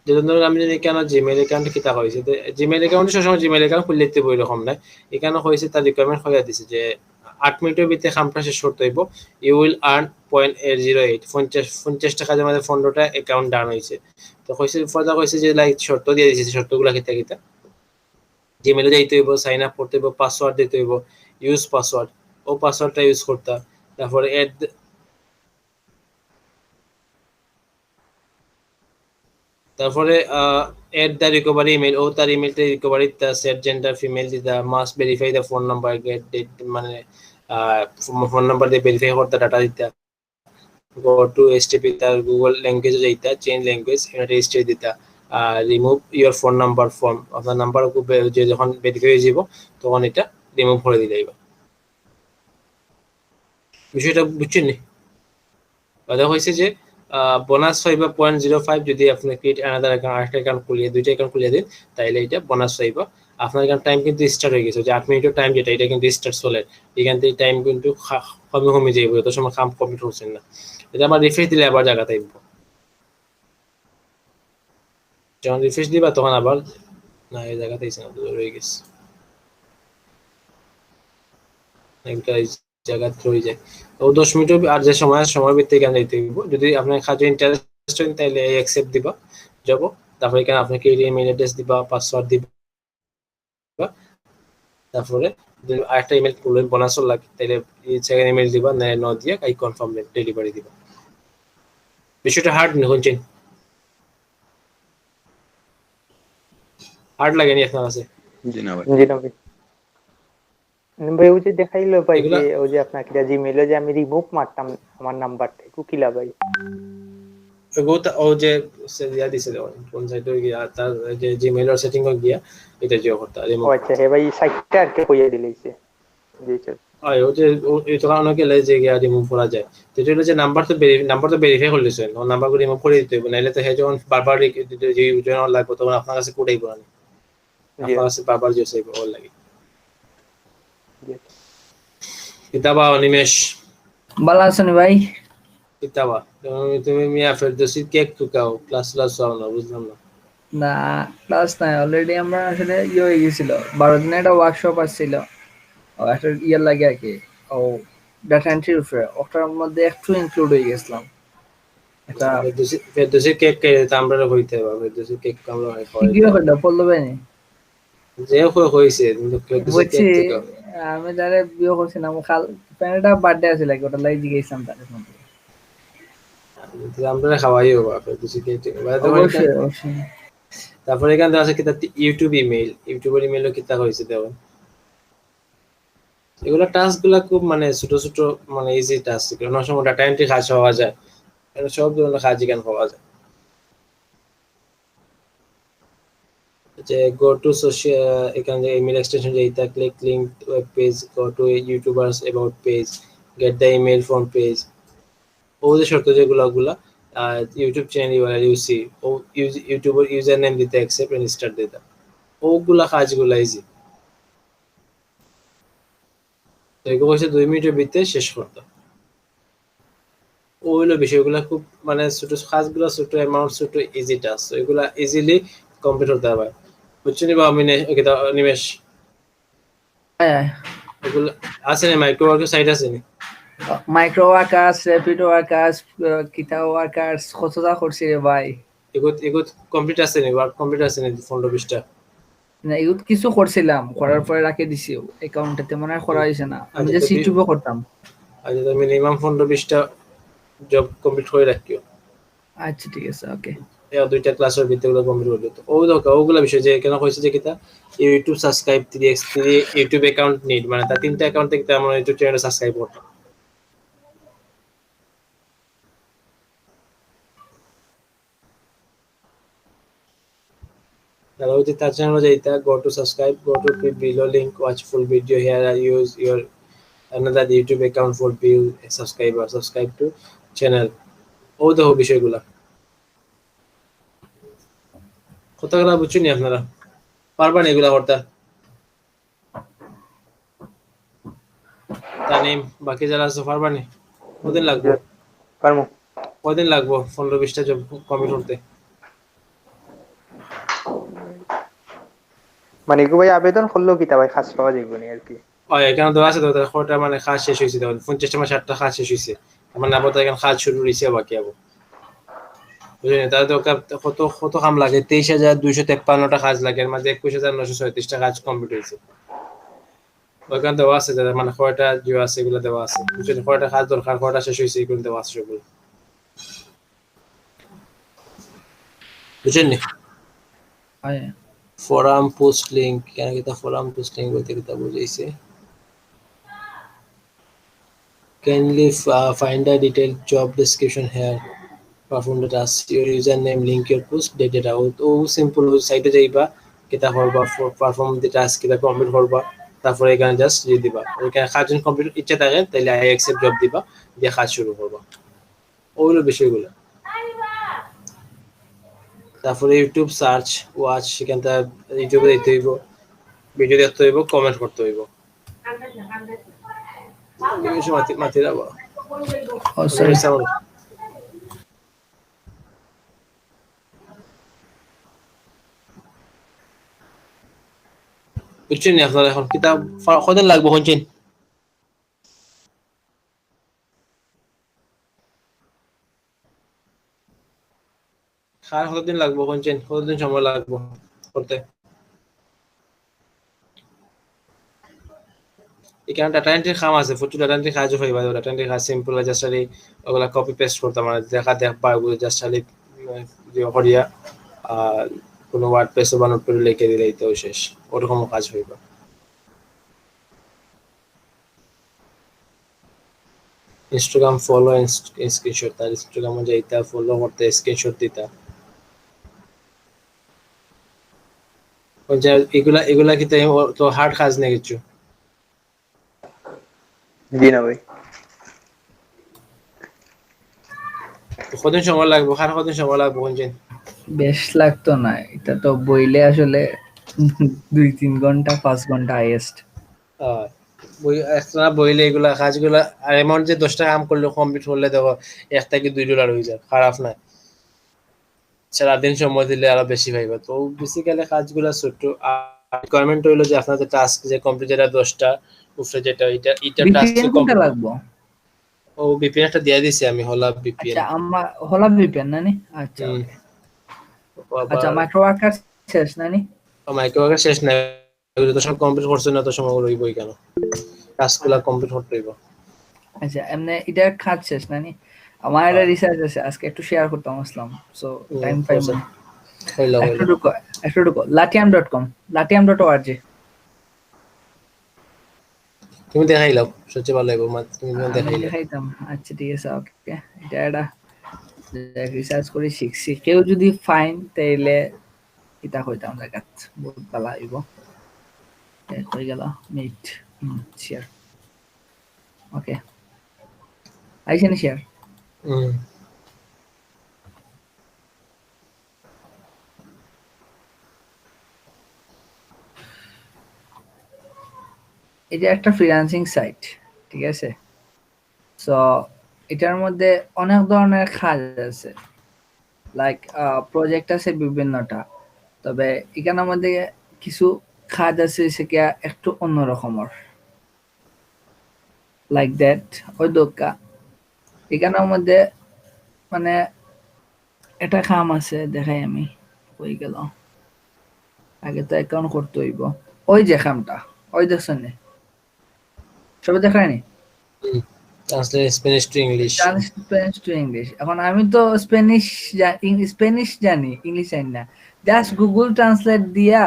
যেমন ধরুন আমি যদি কেন জিমেইল অ্যাকাউন্ট কিতা হয়েছে, জিমেইল অ্যাকাউন্টে সবসময় জিমেইল অ্যাকাউন্ট খুললে দিতে এরকম নাই, এখানে হয়েছে তার রিকোয়ারমেন্ট হয়ে দিছে যে 8 মিনিটের ভিতরে কামটা শেষ করতে হইব, ইউ উইল আর্ন 0.808 50 টাকা যে আমাদের 15টা অ্যাকাউন্ট ডান হয়েছে। তো হয়েছে ফর্দা হয়েছে যে লাইক শর্ত দিয়ে দিয়েছে, শর্তগুলো কিতা কিতা জিমেইলে যাইতে হইব, সাইন আপ করতে হইব, পাসওয়ার্ড দিতে হইব, ইউজ পাসওয়ার্ড, ও পাসওয়ার্ডটা ইউজ করতা, তারপরে তারপরে এড দ্য রিকভারি ইমেল, ও তার ইমেলটা recovery the set gender female দিদা, must verify the phone number, get that মানে ফোন নাম্বার দিয়ে ভেরিফাই করতে ডাটা দিতা, গো টু এসটিপি তার গুগল ল্যাঙ্গুয়েজে যাইতা, চেঞ্জ ল্যাঙ্গুয়েজ ইউনাইটেড স্টেট দিতা, remove your phone number form, আপনার নাম্বার যে যখন ভেরিফাই হয়ে যাব তখন এটা রিমুভ করে দিলে যাইবা। বিষয়টা বুঝছেন নি? কথা হয়েছে যে বোনাস পাইবা 0.05 যদি আপনি ক্রিয়েট অ্যানাদার অ্যাকাউন্ট, আরেকটা অ্যাকাউন্ট খুলিয়ে দুইটা অ্যাকাউন্ট খুলিয়ে দিন, তাইলে এটা বোনাস পাইবা। আপনার এখানে টাইম কিন্তু স্টার্ট হয়ে গেছে, যে 8 মিনিটের টাইম যেটা এটা কিন্তু স্টার্ট চলে, এখান থেকে টাইম কিন্তু কমে কমে যাইব যত সময় কাম কমপ্লিট হচ্ছেন না। এটা আমার রিফ্রেশ দিলে আবার জায়গা থাকব, যখন রিফ্রেশ দিবা তখন আবার না এই জায়গা থাকছে না, রয়ে গেছে একটা জায়গা রয়ে যায়। ও 10 মিনিট আর যে সময় ভিত্তিক এখানে দিতে হইব। যদি আপনার কাজে ইন্টারেস্ট হয় তাহলে অ্যাকসেপ্ট দিবা যাব, তারপরে এখানে আপনাকে ইমেল অ্যাড্রেস দিবা, পাসওয়ার্ড দিবা, তারপরে আরেকটা ইমেল করলে বোনাসও লাগে, তাহলে সেকেন্ড ইমেল দিবা, ন দিয়ে আই কনফার্ম ডেলিভারি দিবা। বিষয়টা হার্ড না কোনছেন, হার্ড লাগেনি আপনার কাছে? জি না ভাই। জি না ভাই। ভাই ওই যে দেখাইলো ভাই এগুলা যে ওই যে আপনাকে জিমেইলে যে আমি রিমুভ মারতাম আমার নাম্বারটা কুকিলা ভাই। ও যে ইয়া দিছে কোন সাইটে গিয়া তার যে জিমেইলের সেটিং এ গিয়া এটা যে করতে ও রিমুভ আচ্ছা হে ভাই সাইটটা আর কে কইয়া দিলেইছে। জি স্যার। হয় ও যে এই তো কারণে গেলে যে গিয়া রিমুভ করা যায়। তো এটা হলো যে নাম্বার তো ভেরিফাই করে দিছেন, ও নাম্বারগুলো রিমুভ করে দিতে হবে, নাহলে তো হে যখন বারবার যে ইউজার লাগবে তখন আপনার কাছে কোডাই পড়া নেই, জি আপনার কাছে বারবার যে সেভ ওর লাগে। জি। কিতাবা অনিমেষ, ভালো আছেন ভাই? কিতাবা তুমি মিয়া ফেরদৌসি কেক টুকাও ক্লাস চাও না, বুঝলাম না। না, ক্লাস নাই, অলরেডি আমরা আসলে হয়ে গেছিল, 12 দিনের একটা ওয়ার্কশপ আসছিল, ও একটা লাগে আর কি, ও ডাটা এন্ট্রির উপরে, ওটার মধ্যে একটু ইনক্লুড হয়ে গেছিলাম একটা। ফেরদৌসি কেক কে আমরা হইতে হবে, ফেরদৌসি কেক আমরা কি কি হইলো পড়লো ভাই? যে হয়েছে কিন্তু ফেরদৌসি বলছি কেক টুকাও। আমি যারা বিয়ে করছিলাম খাল ফ্রেন্ডটা বার্থডে আছে লাগে, ওটা লাগে জিজ্ঞেসাম তাদের মধ্যে। আমরা খাওয়াই হবো ফেরদৌসি কেক অবশ্যই অবশ্যই। তারপরে এখান থেকে আছে কিতা ইউটিউব ইমেইল, ইউটিউবের ইমেইলও কিতা হয়েছে দেখুন। এগুলো টাস্ক গুলা খুব মানে ছোট ছোট মানে ইজি টাস্ক, অনেক সময় ডাটা এন্ট্রি কাজ হওয়া যায়, সব ধরনের কাজ এখানে হওয়া যায়। যে গো টু সোশ্যাল, এখানে যে ইমেল এক্সটেনশন যে এটা click link web page, go to YouTuber's about page, get the email from page, ও যে শর্ত যেগুলো গুলা ইউটিউব চ্যানেল ইউসি ও ইউটিউবের ইউজার নেম দিতে অ্যাকসেপ্ট এন্ড স্টার্ট দিতে, ওগুলা কাজগুলা ইজি। তো এগুলো হচ্ছে 2 মিনিটের ভিতরে শেষ করতে। ওইগুলো বিষয়গুলো খুব মানে ছোট কাজগুলো, ছোট অ্যামাউন্ট, ছোট ইজি টাস্ক, এগুলা ইজিলি কমপ্লিট হতে হবে। বুঝছো নি বা আমি নিমেষ? হ্যাঁ, এগুলো আছে না মাইক্রো ওয়ার্কের সাইট আছে নি? মাইক্রো ওয়ার্কার্স, র্যাপিডো ওয়ার্কার্স, কিতা ওয়ার্কার্স কতটা করছি রে ভাই। এগুলো কমপ্লিট আছে নি, ওয়ার্ক কমপ্লিট আছে নি 15-20টা? না এগুলো কিছু করছিলাম, করার পরে রাখে দিছি অ্যাকাউন্টে, তেমন আর করা হয়েছে না, আমি আচ্ছা যে তো ইউটিউবে করতাম। আচ্ছা তো মিনিমাম 15-20টা জব কমপ্লিট করে রাখিও। আচ্ছা ঠিক আছে, ওকে। 2টা ক্লাসের ভিতরে ওগুলো কমপ্লিট করলে তো ও দরকার ওগুলো বিষয় যে কেন হয়েছে যে কিতা YouTube subscribe 3x3 YouTube account need, মানে তার 3টা অ্যাকাউন্ট থেকে আমরা ইউটিউব চ্যানেল সাবস্ক্রাইব করতাম। তাহলে ওই যে তার চ্যানেল যেটা go to subscribe, go to below link, watch full video here, আর use your another YouTube account for view subscriber, subscribe to channel, ও দেখো বিষয়গুলা কতগুলা বুঝছেন নি আপনারা? পারবেন এগুলা করতে? তানিম বাকি যারা আছে পারবেন? কদিন লাগবে? পারমু। কদিন লাগবে 15-20টা জব কমপ্লিট করতে? মানে এগু ভাই আবেদন করলেও কিতা ভাই খাস পাওয়া যাইব নি আর কি? এখানে দেওয়া আছে তো কটা মানে কাজ শেষ হয়েছে, তখন 50টা মানে 60টা কাজ শেষ হয়েছে, মানে আবার তো এখানে কাজ শুরু হয়েছে বাকি আবার, বুঝলেন? তাহলে তো কত কত কাম লাগে, 23,253টা কাজ লাগে, এর মধ্যে 21,936টা কাজ কমপ্লিট হয়েছে। ওইখানে দেওয়া আছে যাদের মানে কয়টা জিও আছে এগুলো দেওয়া আছে, বুঝলেন? কয়টা কাজ দরকার, কয়টা শেষ হয়েছে এগুলো দেওয়া আছে সবগুলো, বুঝলেন নি? হ্যাঁ, ফোরাম পোস্ট লিংক, কেন কিতা ফোরাম পোস্ট লিংক বলতে কিতা বুঝাইছে? Kindly find the detailed job description here. Perform the task. Your username, link your post, date it out. ও সিম্পল সাইটে যাইবা, কিতা করবা, পারফর্ম দি টাস্ক কিতা কমপ্লিট করবা, তারপরে এখানে জাস্ট দিয়ে দিবা। ওইখানে কাজ কমপ্লিট ইচ্ছা থাকে তাহলে আই অ্যাকসেপ্ট জব দিবা, দিয়ে কাজ শুরু করবা। ওগুলো বিষয়গুলো। তারপরে ইউটিউব সার্চ ওয়াচ, সেখান থেকে ইউটিউবে দেখতে হইব, ভিডিও দেখতে হইব, কমেন্ট করতে হইব। মাতি যাবো সরি। বুঝছেন আপনারা এখন কিতাব কদিন লাগবে শুনছেন? আর কতদিন লাগবে কোনছেন, কতদিন সময় লাগবে করতে? এখানে ডাটা এন্ট্রি কাম আছে, প্রচুর ডাটা এন্ট্রি কাজও হইবা, ডাটা এন্ট্রি কাজ সিম্পল জাস্ট খালি ওগুলা কপি পেস্ট করতে মানে দেখা দেখবা ওগুলো জাস্ট খালি করিয়া আর কোনো ওয়ার্ডপ্রেস বা নোটপ্যাড লিখে দিলেই তো শেষ, ওরকম কাজ হইবা। ইনস্টাগ্রাম ফলো স্ক্রিনশট, তার ইনস্টাগ্রামে যাইতা ফলো করতে স্ক্রিনশট দিতা। এগুলা এগুলা কি তো হার্ড কাজ নেই কিছু? জি না ভাই। কতদিন সময় লাগবে, আর কতদিন সময় লাগবে কোনছেন? বেশ লাগতো না, এটা তো বইলে আসলে 2-3 ঘন্টা 5 ঘন্টা হাইয়েস্ট। বই একটা বইলে এগুলা কাজগুলা আর এমন যে 10টা কাম করলে কমপ্লিট করলে দেখো $1 থেকে $2 হয়ে যায়, খারাপ না। সারাদিন সময় দিলে আরো বেশি পাইবা। তো বেসিক্যালি কাজগুলা ছোট, আর রিকোয়ারমেন্ট হইলো যে আপনাদের টাস্ক যে কমপ্লিট যেটা 10টা উপরে যেটা এটা টাস্ক ভিপিএন কোনটা লাগবো? ও বিপিএন একটা দিয়ে দিছি আমি, হলা বিপিএন। আচ্ছা আমার হলা ভিপিএন নানি। আচ্ছা ওকে। আচ্ছা মাইক্রো ওয়ার্কার শেষ নানি? মাইক্রোওয়ার্ক শেষ নাই, যত সময় কমপ্লিট করছে না তত সময় রইবই কেন, টাস্কগুলা কমপ্লিট করতে হইব। আচ্ছা এমনি এটা কাজ শেষ নানি? আমার একটা রিসার্চ আছে, আজকে একটু শেয়ার করতাম আসলাম, সো টাইম পাইব না। হইলো একটু ঢুকো latiam.com, latiam.org। তুমি দেখাইলাও সবচেয়ে ভালো লাগবে, তুমি আমি দেখাইলে। দেখাইতাম। আচ্ছা ঠিক আছে ওকে, এটা একটা রিসার্চ করে শিখছি, কেউ যদি ফাইন তাইলে এটা হইতাম দেখাত বহুত ভালো হইব। হয়ে গেল মিট শেয়ার। ওকে আইসেন শেয়ার। এটা একটা ফ্রিল্যান্সিং সাইট, ঠিক আছে? সো এটার মধ্যে অনেক ধরনের কাজ আছে, লাইক প্রজেক্ট আছে বিভিন্নটা, তবে এখানের মধ্যে কিছু কাজ আছে সেটা একটু অন্যরকমের, লাইক দ্যাট ওই দোকা এখানের মধ্যে মানে একটা কাম আছে, দেখাই আমি হয়ে গেল। আগে তো অ্যাকাউন্ট করতে হইব, ওই যে কামটা ওই দেখছেন নি, সবাই দেখায়নি? Translate Spanish to English. Spanish to English. এখন আমি তো স্প্যানিশ স্প্যানিশ জানি, ইংলিশ জানি না, জাস্ট গুগল ট্রান্সলেট দিয়া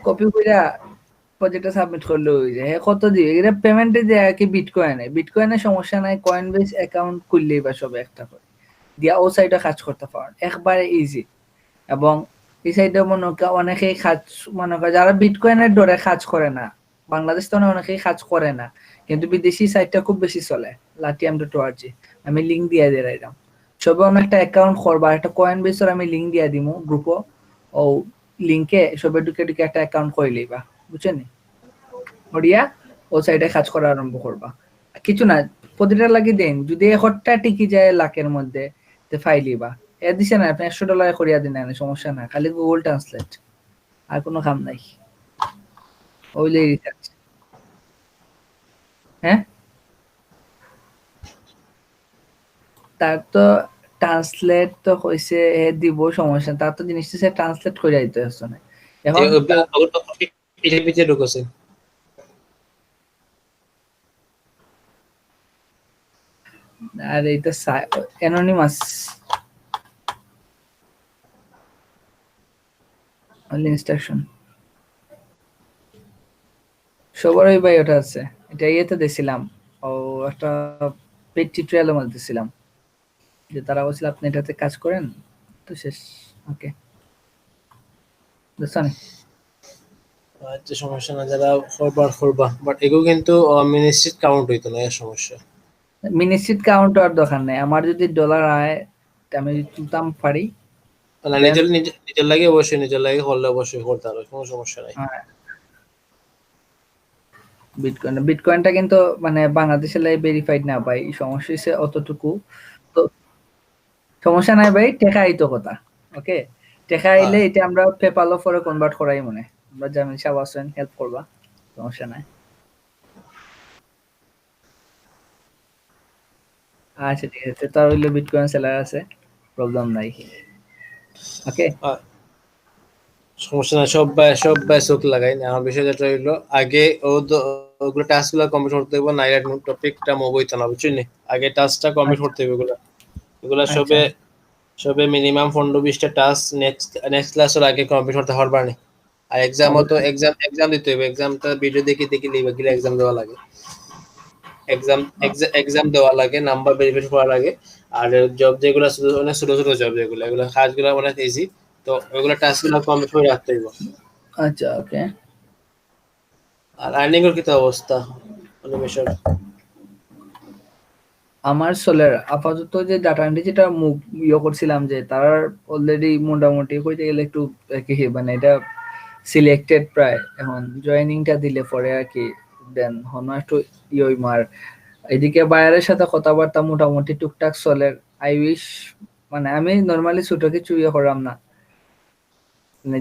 কপি কইরা প্রজেক্টটা সাবমিট করলে হয়ে যায়। কত দিবে এটা পেমেন্টে দেয় কি বিটকয়েনে? বিটকয়েনের সমস্যা নাই, কয়েনবেস অ্যাকাউন্ট খুললেই বা সব একটা করে দিয়া ও সাইডে কাজ করতে পারেন, একবারে ইজি। এবং এই সাইডে মনে করেন অনেকেই কাজ, মনে করে যারা বিটকয়েনের ডরে কাজ করে না, বাংলাদেশ তো অনেকেই কাজ করে না, কিন্তু বিদেশি সাইটটা খুব বেশি চলে, latiam.org। আমি লিঙ্ক দিয়ে দিলাম, সবে অনেকটা অ্যাকাউন্ট করবা, একটা কয়েন বেসর আমি লিঙ্ক দিয়ে দিমু গ্রুপও, ও লিঙ্কে সবে ঢুকে ঢুকে একটা অ্যাকাউন্ট করে লইবা, বুঝছেন? ওড়িয়া ও সাইডে কাজ করা আরম্ভ করবা, কিছু না প্রতিটা লাগি দেন, যদি একটা টিকি যায় লাখের মধ্যে তে ফাইলিবা এ দিছে না, আপনি $100 করিয়া দিন, সমস্যা না, খালি গুগল ট্রান্সলেট, আর কোনো কাম নাই। ওইলে রিসার্চ। হ্যাঁ তার তো ট্রান্সলেট তো হইছে এ দিব, সমস্যা, তার তো জিনিসটা সে ট্রান্সলেট করে দিতে আসছে না এখন। এটার ভিতরে ঢুকছে আর এইটা অ্যানোনিমাস ইনস্ট্রাকশন সবারই ভাই ওটা আছে, এটা ইয়েতে দিছিলাম, ও একটা পেড টিউটোরিয়ালের মধ্যে দিছিলাম, যে তারা বলছিল আপনি এটাতে কাজ করেন তো শেষ। ওকে বুঝছেন? আচ্ছা সমস্যা না, যারা করবা বাট এগুলো কিন্তু মিনিস্ট্রিট কাউন্ট হইতো না, এর সমস্যা। মিনিস্ট্রিট কাউন্ট আর দরকার নেই, আমার যদি ডলার আয় আমি যদি তুলতাম পারি। না নিজের লাগে অবশ্যই, নিজের লাগে করলে অবশ্যই করতে হবে, কোনো সমস্যা নাই। বিটকয়েনটা কিন্তু মানে বাংলাদেশের লাই ভেরিফাইড না ভাই, সমস্যা হচ্ছে অতটুকু। তো সমস্যা নাই ভাই, টেকা আইতো কথা। ওকে টেকা আইলে এটা আমরা পেপাল পরে কনভার্ট করাই, মনে আমরা জামিল সাহেব আছেন, হেল্প করবা, সমস্যা নাই। আচ্ছা ঠিক আছে, তার হইলে বিটকয়েন সেলার আছে, প্রবলেম নাই। ওকে সমস্যা না, সব ভাই চোখ লাগাই না। আমার বিষয় যেটা হইলো আগে ওগুলো টাস্ক গুলো কমপ্লিট করতে হবে, নাইলে টপিকটা মুভ হইতো না, বুঝছেন নি? আগে টাস্কটা কমপ্লিট করতে হবে এগুলা। এগুলা আচ্ছা সবে মিনিমাম 15-20টা টাস্ক নেক্সট ক্লাসের আগে কমপ্লিট করতে পারবা নি। আর এক্সামও তো এক্সাম দিতে হবে। এক্সামটা ভিডিও দেখে লিখবে, গেলে এক্সাম দেওয়া লাগে। এক্সাম দেওয়া লাগে, নাম্বার ভেরিফাই করা লাগে। আর জব যেগুলো অনেক ছোট ছোট জব, যেগুলো এগুলো কাজগুলো অনেক ইজি, তো ওইগুলো টাস্ক গুলো কমপ্লিট করে রাখতে হইব। আচ্ছা ওকে আর আর্নিং এর কি তো অবস্থা অনিমেষের? আমার সোলের আপাতত যে ডাটা এন্ট্রি যেটা করছিলাম, যে তার অলরেডি মোটামুটি কইতে গেলে একটু কি মানে এটা সিলেক্টেড প্রায়। এখন জয়েনিংটা দিলে পরে আর কি দেন হনো একটু মার এদিকে বায়ারের সাথে কথাবার্তা মোটামুটি টুকটাক সোলের। আই উইশ মানে আমি নর্মালি ছোট কিছু করাম না, মানে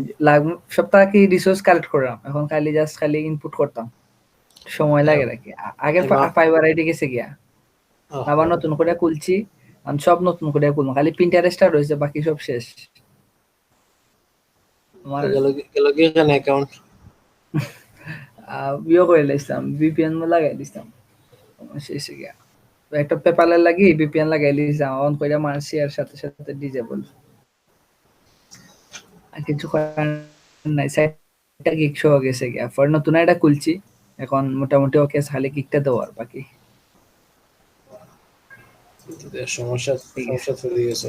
সপ্তাহে কি রিসোর্স কালেক্ট করলাম, এখন খালি ইনপুট করতাম, সময় লাগে নাকি আগের ফাইবার আইডি গেছে গিয়া, আবার নতুন করে খুলছি, আমি সব নতুন করে খুলবো, খালি প্রিন্টারেস্টটা রয়েছে, বাকি সব শেষ। আমার গেল কি এখানে অ্যাকাউন্ট করে লাইছিলাম, ভিপিএন লাগাই দিছিলাম শেষ গিয়া, একটা পেপারে লাগি ভিপিএন লাগাই দিছিলাম, অন করে মারছি আর সাথে সাথে ডিজেবল। আর কিছু করার নাই, সাইটটা গিগ শো গেছে গিয়া, পর নতুন একটা খুলছি, এখন মোটামুটি ওকে, খালি কিকটা দেওয়ার বাকি। সমস্যা চলে গেছে।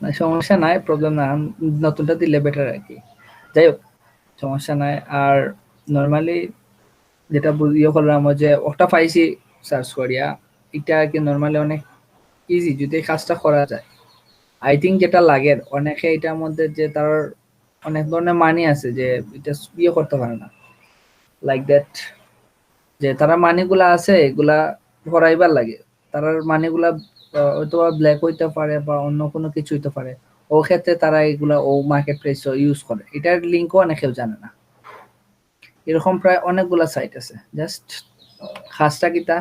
না সমস্যা নাই, প্রবলেম না, নতুনটা দিলে বেটার আর কি। যাই হোক সমস্যা নাই। আর নর্মালি যেটা করলাম যে ওটা পাইছি সার্চ করিয়া, এটা আর কি নর্মালি অনেক ইজি যদি কাজটা করা যায়। আই থিঙ্ক যেটা লাগে অনেকে এটার মধ্যে যে তার অনেক ধরনের মানি আছে যে এটা করতে পারে না, লাইক দ্যাট, যে তারা মানিগুলা আছে এগুলা ভরাইবার লাগে, তারার মানিগুলা হয়তো ব্ল্যাক হইতে পারে বা অন্য কোনো কিছু হইতে পারে, ও ক্ষেত্রে তারা এগুলা ও মার্কেট প্লেস ইউজ করে, এটার লিঙ্কও অনেকেও জানে না। এরকম প্রায় অনেকগুলা সাইট আছে, জাস্ট খাসটা কিতা,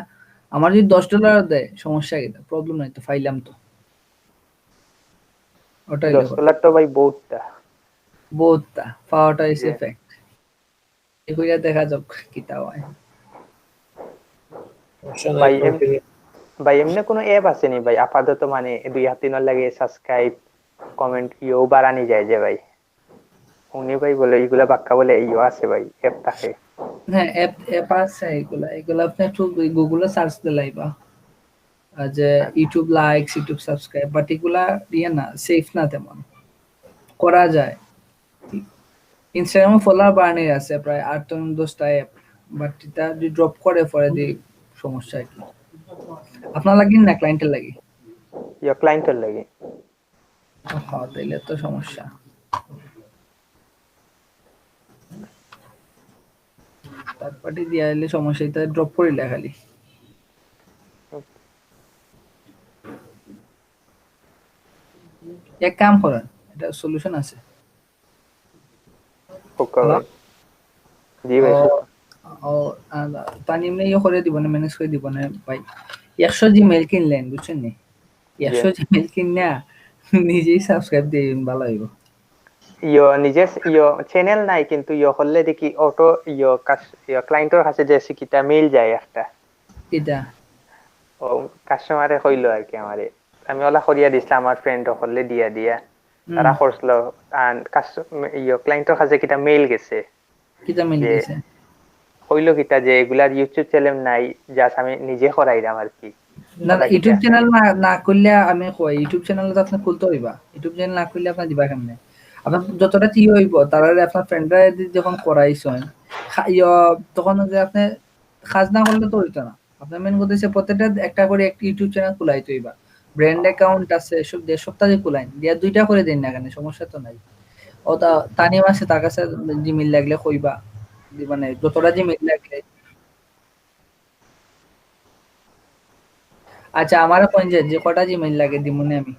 আমার যদি $10 দেয় সমস্যা কিতা, প্রবলেম নাই তো, ফাইলাম তো, ওটাই $10 তো ভাই বহুতটা পাওয়াটা ইজ এফেক্ট, এগুলা দেখা যাক কিতা হয়। ভাই এমনি কোনো অ্যাপ আছে নি ভাই আপাতত, মানে 2-3 লাগে সাবস্ক্রাইব কমেন্ট বাড়ানি যায় যে ভাই? উনি ভাই বলে এগুলা বাক্কা বলে আছে ভাই অ্যাপ থাকে। হ্যাঁ অ্যাপ আছে, এগুলা আপনি একটু গুগলে সার্চ দিলাইবা, যে YouTube likes, YouTube subscribe, but এগুলা না সেফ না তেমন, করা যায়। ইনস্টাগ্রামে ফলোয়ার বাড়ানি আছে প্রায় 8-10টা অ্যাপ, বাট এটা যদি ড্রপ করে পরে দি সমস্যা কি আপনার লাগি না ক্লায়েন্টের লাগি? ক্লায়েন্টের লাগে। হ্যাঁ তাইলে তো সমস্যা। থার্ড পার্টি দিয়া এলে সমস্যা, এটা ড্রপ করিলে খালি। এক কাম করেন, এটা সলিউশন আছে। জি ভাই ও তানি এমনি করে দিব না, ম্যানেজ করে দিব না ভাই। 100 জিমেইল কিনলেন বুঝছেন নি, 100 জিমেইল কিনা নিজেই সাবস্ক্রাইব দিয়ে ভালো হইব। নিজের চ্যানেল নাই কিন্তু করলে দেখি অটো ক্লায়েন্টের কাছে যে সিকিটা মেইল যায় একটা, এটা ও কাস্টমারে কইলো আর কি আমারে, আমি ওলা করিয়া দিছিলাম আমার ফ্রেন্ড হলে দিয়া তারা করছিল, আর ক্লায়েন্টের কাছে কিটা মেইল গেছে, কিটা মেইল গেছে কইলো কিটা যে এগুলার ইউটিউব চ্যানেল নাই, জাস্ট আমি নিজে করাইলাম আর কি। না ইউটিউব চ্যানেল না করলে আমি কই ইউটিউব চ্যানেল তো আপনি খুলতে হইবা, ইউটিউব চ্যানেল না করলে আপনি দিবা কেমনে? আপনার যতটা কি হইব তারা আপনার ফ্রেন্ডরা যখন করাইছেন তখন যে আপনি কাজ না করলে তো হইতো না। আপনার মেন কথা হচ্ছে প্রত্যেকটা একটা করে একটা ইউটিউব চ্যানেল খুলাইতে হইবা, ব্র্যান্ড অ্যাকাউন্ট আছে সব 1.5 সপ্তাহে খুলাইন দিয়া 2টা করে দিন না কেন, সমস্যা তো নাই। ও তা তানিম আছে, তার কাছে জিমেইল লাগলে কইবা, মানে যতটা জিমেইল লাগলে। আচ্ছা আমারও কোন যে কটা জিমেইল লাগে দিমুনে আমি,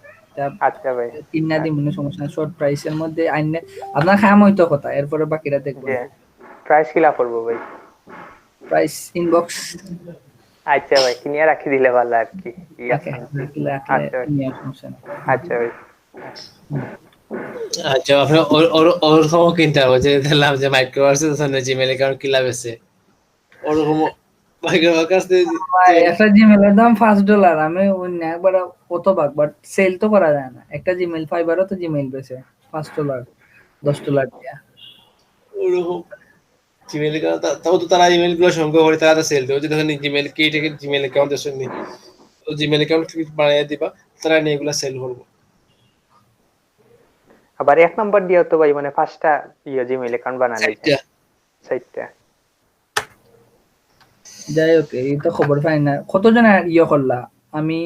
আচ্ছা ভাই 3 দিমুনে, সমস্যা নাই, শর্ট প্রাইসের মধ্যে আইনে আপনার খাম হইতো কথা, এরপরে বাকিটা দেখবো। প্রাইস কিলা করবো ভাই? Price inbox. আচ্ছা ভাই কিনিয়া রাখি দিলে ভালো আর কি। আচ্ছা ভাই আচ্ছা ভাই। আচ্ছা আপনি ওরকম কিনতে হবে যে দেখলাম যে মাইক্রোভার্সের জন্য জিমেল অ্যাকাউন্ট কিলা বেছে ওরকম মাইক্রোভার্স ভাই একটা জিমেলের দাম $5, আমি অন্য একবার কত ভাগ, বাট সেল তো করা যায় না। একটা জিমেল ফাইবারও তো জিমেল বেছে $5, $10 দিয়া। ওরকম জিমেল অ্যাকাউন্ট তাও তো তারা ইমেল গুলো সংগ্রহ করে তারা সেল দেবে যে দেখেন জিমেল কি থেকে জিমেল অ্যাকাউন্ট দেশেন নি তো জিমেল অ্যাকাউন্ট বানিয়ে দিবা তারা নিয়ে এগুলা সেল করবো আবার 1 নম্বর দিয়েও তো ভাই মানে 5টা জিমেইল অ্যাকাউন্ট বানানো যায়, সাইটটা 6টা। যাই হোক, এই তো খবর পাই না কতজন করলা। আমি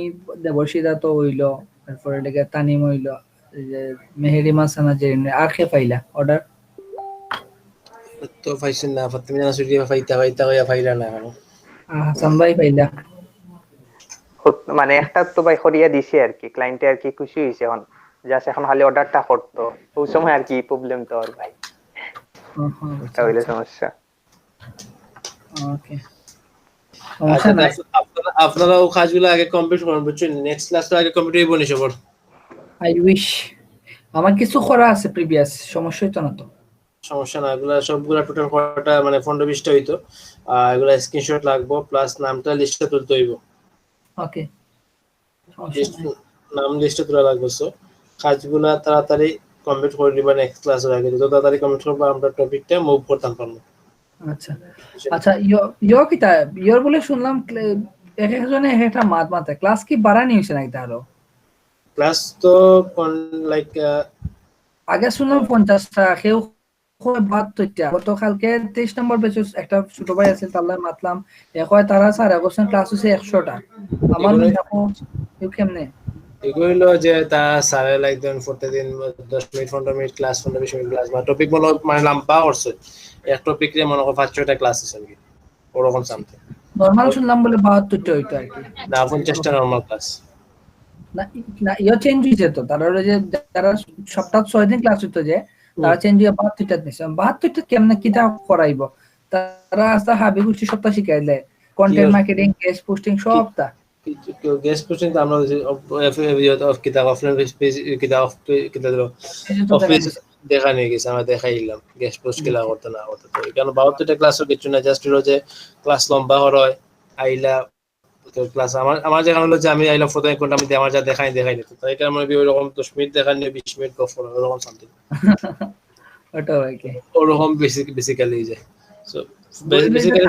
দেবশিদা তো হইলো, তারপরে লেগে তানিম হইলো, এই যে মেহেরি মাসানা যে আর কে পাইলা অর্ডার। তো পাইছেন না ফাতিমা জানা সুরি পাইতা হইয়া পাইলা না কেন হাসান ভাই পাইলা। মানে একটা তো ভাই করিয়া দিছে আর কি, ক্লায়েন্টে আর কি খুশি হইছে, এখন জাস্ট এখন খালি অর্ডারটা করতো, ওই সময় আর কি প্রবলেম তো আর ভাই, এটা হইলো সমস্যা। ওকে, আচ্ছা আপনারাও কাজগুলো আগে কমপ্লিট করুন বুঝছেন নেক্সট ক্লাসটা আগে কমপ্লিট হইব নি সবার আই উইশ আমার কিছু করা আছে প্রিভিয়াস, সমস্যা হইতো না তো। সমস্যা না এগুলা সবগুলা টোটাল করাটা মানে 15-20টা হইতো এগুলা স্ক্রিনশট লাগবো প্লাস নামটা লিস্টে তুলতে হইব ওকে, নাম লিস্টে তোলা লাগবে সো কাজগুলা তাড়াতাড়ি কমপ্লিট করে দিবা নেক্সট ক্লাসের আগে যত তাড়াতাড়ি কমপ্লিট করবো আমরা টপিকটা মুভ করতাম পারবো আচ্ছা আচ্ছা, ইয়ো কিতা ইয়র বলে শুনলাম এক একজনে এক একটা মাত মাতে, ক্লাস কি বাড়ানি হয়েছে নাকি তারও? ক্লাস তো লাইক আগে শুনলাম 50টা, কেউ 72টা। গতকালকে 23 নম্বর বেচে একটা ছোট ভাই আছে, তার মাতলাম কয় তারা স্যার আগস্ট ক্লাস হচ্ছে 100টা। আমার দেখো কেমনে এগুলো যে তা স্যারে লাইক দেন প্রতিদিন 10 minute 15 minute class 15-20 minute class বা টপিক মানে লম্বা করছে এক টপিক রে মনে করো 5-6টা ক্লাস আছে নাকি ওরকম সামথিং নরমাল শুনলাম বলে 72টা হইতো আর কি, না 50টা নরমাল ক্লাস না না ইয়ো চেঞ্জ হয়েছে তো। তারা যে তারা সপ্তাহ 6 দিন ক্লাস হইতো যে তারা চেঞ্জ হয়ে 72টা দিছে। 72টা কেমনে কিটা করাইবো? তারা আস্তে হাবি গুছি সপ্তাহ শিখাই দেয়, কন্টেন্ট মার্কেটিং, গেস্ট পোস্টিং সবটা। গেস্ট কোশ্চেন তো আমরা অফ কিতাব অফলাইন কিতাব কিতাব অফিস দেখা নিয়ে গেছে আমরা দেখাইলাম গেস্ট পোস্ট কিলা করতে না করতে তো কারণ 72টা ক্লাসও কিছু না জাস্ট হলো যে ক্লাস লম্বা হয় আইলা তো ক্লাস আমার যেখানে হলো যে আমি আইলা ফটো কোনটা আমি আমার যা দেখাই নি তো তাই কারণে আমি ওরকম 10 মিনিট দেখাই নিয়ে 20 মিনিট গফ করো ওরকম সামথিং ওটা ওকে ওরকম বেসিক্যালি যায় সো বেসিক্যালি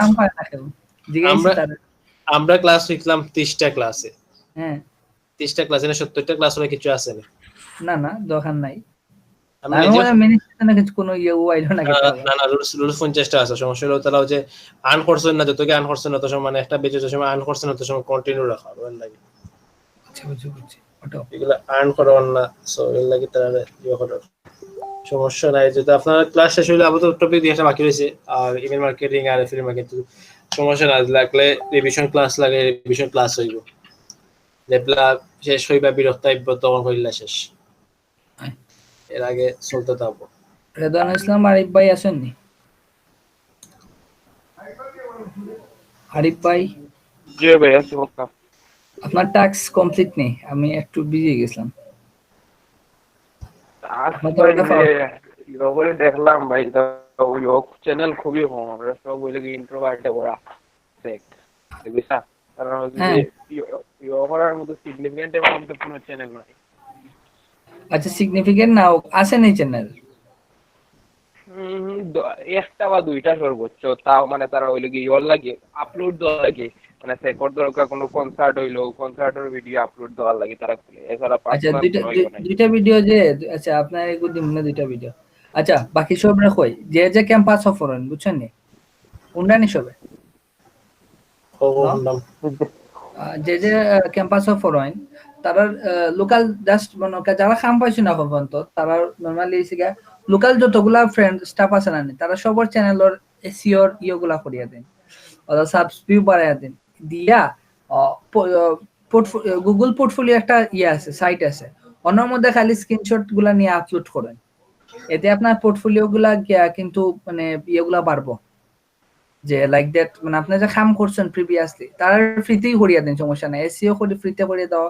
আমরা ক্লাস শিখলাম 30টা ক্লাসে। হ্যাঁ 30টা ক্লাসে না 70টা ক্লাস হলে কিছু আছে না না না দরকার নাই। আমি আমি বলে মিনিস্টার কিছু কোনো ওয়াইড না কিছু না না রুলস 50টা আছে সমস্যা হলো তারা যে আর্ন করছেন না যতকে আর্ন করছেন তত সময় মানে একটা বেজে যত সময় আর্ন করছেন তত সময় কন্টিনিউ রাখা হবে লাগে। আচ্ছা বুঝছি ওটা এগুলা আর্ন করবেন না সো এর লাগি তারা ইয়ে করে সমস্যা নাই যদি আপনার ক্লাস শেষ হইলে আপাতত টপিক দিয়ে একটা বাকি রয়েছে আর ইমেল মার্কেটিং আর এফিলিয়েট মার্কেটিং সমস্যা না লাগলে রিভিশন ক্লাস লাগে রিভিশন ক্লাস হইব যেগুলা শেষ হইবা বিরক্ত হইব তখন হইলা শেষ এর আগে চলতে থাকবো। রেদান ইসলাম আরিফ ভাই আসেননি? আরিফ ভাই জি ভাই আছি বললাম আপনার টাস্ক কমপ্লিট নেই, আমি একটু বিজি গেছিলাম। বলে দেখলাম ভাই চ্যানেল খুবই কম, আমরা সব বলে কি ইন্ট্রোভার্টে ভরা বুঝছা, কারণ করার মতো সিগনিফিকেন্ট এর মধ্যে কোনো চ্যানেল নাই। আচ্ছা সিগনিফিকেন্ট নাও আছে নেই চ্যানেল? একটা বা দুইটা সর্বোচ্চ, তাও মানে তারা হইলো কি ইয়র লাগে আপলোড দেওয়া লাগে, মানে রেকর্ড দরকার কোনো কনসার্ট হইলো কনসার্টের ভিডিও আপলোড দেওয়ার লাগে তারা খুলে, এছাড়া আচ্ছা দুইটা ভিডিও যে আচ্ছা আপনার এগুলো দিন না দুইটা ভিডিও। আচ্ছা বাকি সব রাখই যে যে ক্যাম্পাস সফর হন বুঝছেন নি উন্ডানি সবে যে যে ক্যাম্পাস সফর হন তারা লোকাল জাস্ট মানে যারা কাম পাইছে না পর্যন্ত তারা নরমালি সিগা লোকাল যতগুলা ফ্রেন্ড স্টাফ আছে না তারা সবার চ্যানেলের এসইওর ইয়োগুলা করিয়া দেন অথবা সাবস্ক্রাইব বাড়াইয়া দেন দিয়া গুগল পোর্টফোলিও একটা আছে সাইট আছে অন্যর মধ্যে খালি স্ক্রিনশট গুলা নিয়ে আপলোড করেন, এতে আপনার পোর্টফোলিও গুলা কিন্তু মানে ইয়েগুলা বাড়বো যে লাইক দ্যাট মানে আপনি যে কাম করছেন প্রিভিয়াসলি তার ফ্রিতেই করিয়া দেন সমস্যা নাই, এসইও করে ফ্রিতে করিয়ে দাও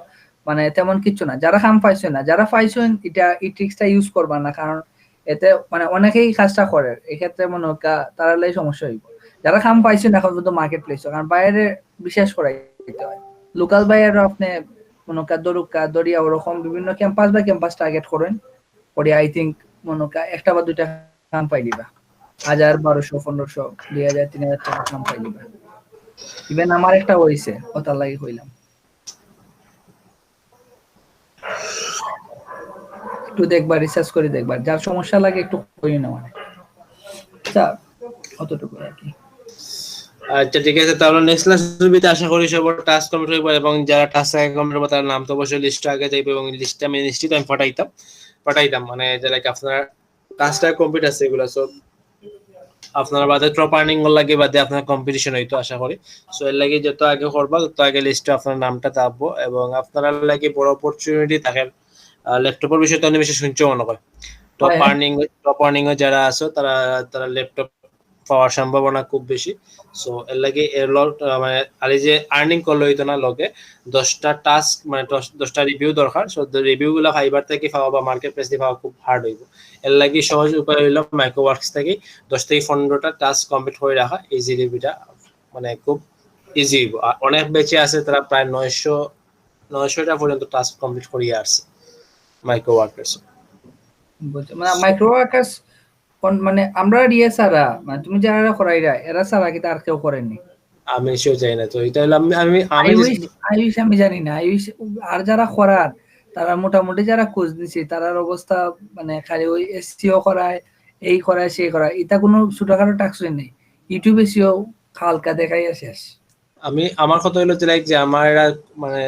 মানে তেমন কিছু না। যারা কাম পাইছেন না, যারা পাইছেন এটা এই ট্রিক্সটা ইউজ করবা না, কারণ এতে মানে অনেকেই কাজটা করে, এক্ষেত্রে মনে হয় তারা লাই সমস্যা হইব। যারা কাম পাইছেন এখন পর্যন্ত মার্কেট প্লেস, কারণ বাইরে বিশেষ করে হয় লোকাল বাইরে আপনি মনে হয় দরুকা দরিয়া ওরকম বিভিন্ন ক্যাম্পাস বা ক্যাম্পাস টার্গেট করেন করে আই থিঙ্ক মনে হয় একটা বা দুইটা কাম পাই দিবা, 1000, 1200, 1500, 2000, 3000 টাকা কাম পাই দিবা। ইভেন আমার একটা হইছে, ওটার লাগি হইলাম। একটু দেখবা, রিসার্চ করে দেখবা, যার সমস্যা লাগে একটু কই না মানে। আচ্ছা অতটুকু আর কি। আচ্ছা ঠিক আছে, তাহলে নেক্সট ক্লাস সুবিধা আশা করি সবার টাস্ক কমপ্লিট হইব, এবং যারা টাস্ক কমপ্লিট হবে তার নাম তো অবশ্যই লিস্টে আগে যাইবে, এবং লিস্টটা আমি নিশ্চিত আমি পাঠাইতাম মানে যারা আপনারা টাস্কটা কমপ্লিট আছে এগুলা সব আপনারা বাদে টপ আর্নিং লাগে বাদে আপনার কম্পিটিশন হইতো আশা করি। সো এর লাগি যত আগে করবা তত আগে লিস্টে আপনার নামটা থাকবো, এবং আপনারা লাগি বড় অপরচুনিটি থাকে ল্যাপটপের বিষয়ে তো অনেক বেশি শুনছো মনে হয়। টপ আর্নিং যারা আছো তারা তারা ল্যাপটপ পাওয়ার সম্ভাবনা খুব বেশি। সো এর লাগে এর মানে আলি যে আর্নিং করলে হইতো না লগে 10টা টাস্ক মানে 10টা রিভিউ দরকার। সো রিভিউ গুলা ফাইবার থেকে পাওয়া বা মার্কেট প্লেস থেকে পাওয়া খুব হার্ড হইব। এর লাগে সহজ উপায় হইলো মাইক্রোওয়ার্কস থেকে 10 থেকে 15টা টাস্ক কমপ্লিট করে রাখা, ইজি রিভিউটা মানে খুব ইজি হইব। আর অনেক বেঁচে আছে তারা প্রায় 900টা পর্যন্ত টাস্ক কমপ্লিট করিয়ে আসছে মাইক্রোওয়ার্কস। মানে মাইক্রোওয়ার্কস মানে আমরা রিয়া সারা মানে তুমি যারা করাইরা এরা সারা কি আর কেউ করেননি? আমি সেও চাই না। তো এটা হলো আমি জানি না। আর যারা করার তারা মোটামুটি যারা খোঁজ দিছে তারার অবস্থা মানে খালি ওই এসসিও করায়, এই করায়, সেই করায়, এটা কোনো ছোটখাটো টাস্কই নেই। ইউটিউবে এসিও হালকা দেখাই শেষ। আমার কথা হলো যে লাইক যে আমার মানে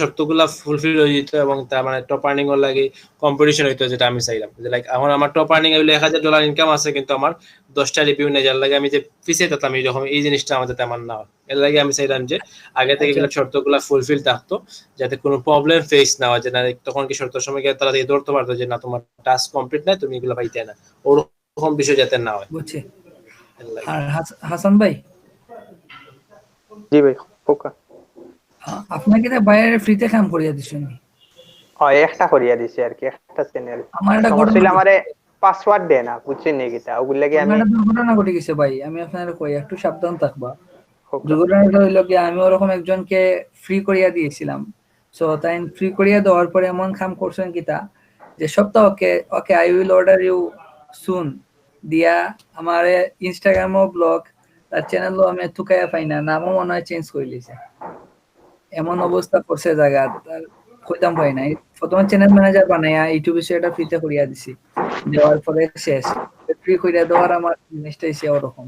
শর্তগুলা ফুলফিল হয়ে যেত, এবং তার মানে টপ আর্নিং এর লাগে কম্পিটিশন হইতো, যেটা আমি চাইলাম। যে লাইক এখন আমার টপ আর্নিং হইলো $1000 ইনকাম আছে, কিন্তু আমার 10টা রিভিউ নেই, যার লাগে আমি যে পিছিয়ে যেতাম এরকম এই জিনিসটা আমাদের তেমন না হয়। এর লাগে আমি চাইলাম যে আগে থেকে এগুলো শর্তগুলা ফুলফিল থাকতো, যাতে কোনো প্রবলেম ফেস না হয়, যে না তখন কি শর্তের সময় গিয়ে তারা দিয়ে ধরতে পারতো যে না তোমার টাস্ক কমপ্লিট নাই, তুমি এগুলো পাইতে না, ওরকম বিষয় যাতে না হয়। বুঝছি। আর হাসান ভাই, জি ভাই পোকা আপনাকে তো বাইরে ফ্রিতে কাম করিয়া দিছেন? একটা করিয়া দিছি আর কি, একটা চ্যানেল। আমার একটা সমস্যা আমারে পাসওয়ার্ড দেয় না, বুঝছেন নি কিটা ওগুলা লাগি আমি একটা দুর্ঘটনা ঘটে গেছে ভাই, আমি আপনাদের কই একটু সাবধান থাকবা। দুর্ঘটনাটা হইলো কি আমি ওরকম একজনকে ফ্রি করিয়া দিয়েছিলাম। সো তাই ফ্রি করিয়া দেওয়ার পরে এমন কাম করছেন কিতা যে সপ্তাহ okay I will order you soon দিয়া আমার ইনস্টাগ্রামও ব্লগ, তার চ্যানেলও আমি থুকাইয়া পাই না, নামও মনে হয় চেঞ্জ করে লিছে। এমন অবস্থা করছে জায়গা তার কইতাম পাই নাই। প্রথমে চ্যানেল ম্যানেজার বানাইয়া ইউটিউবে সেটা ফ্রিতে করিয়া দিছি, দেওয়ার পরে শেষ ফ্রি করিয়া দেওয়ার আমার জিনিসটাই সে ওরকম।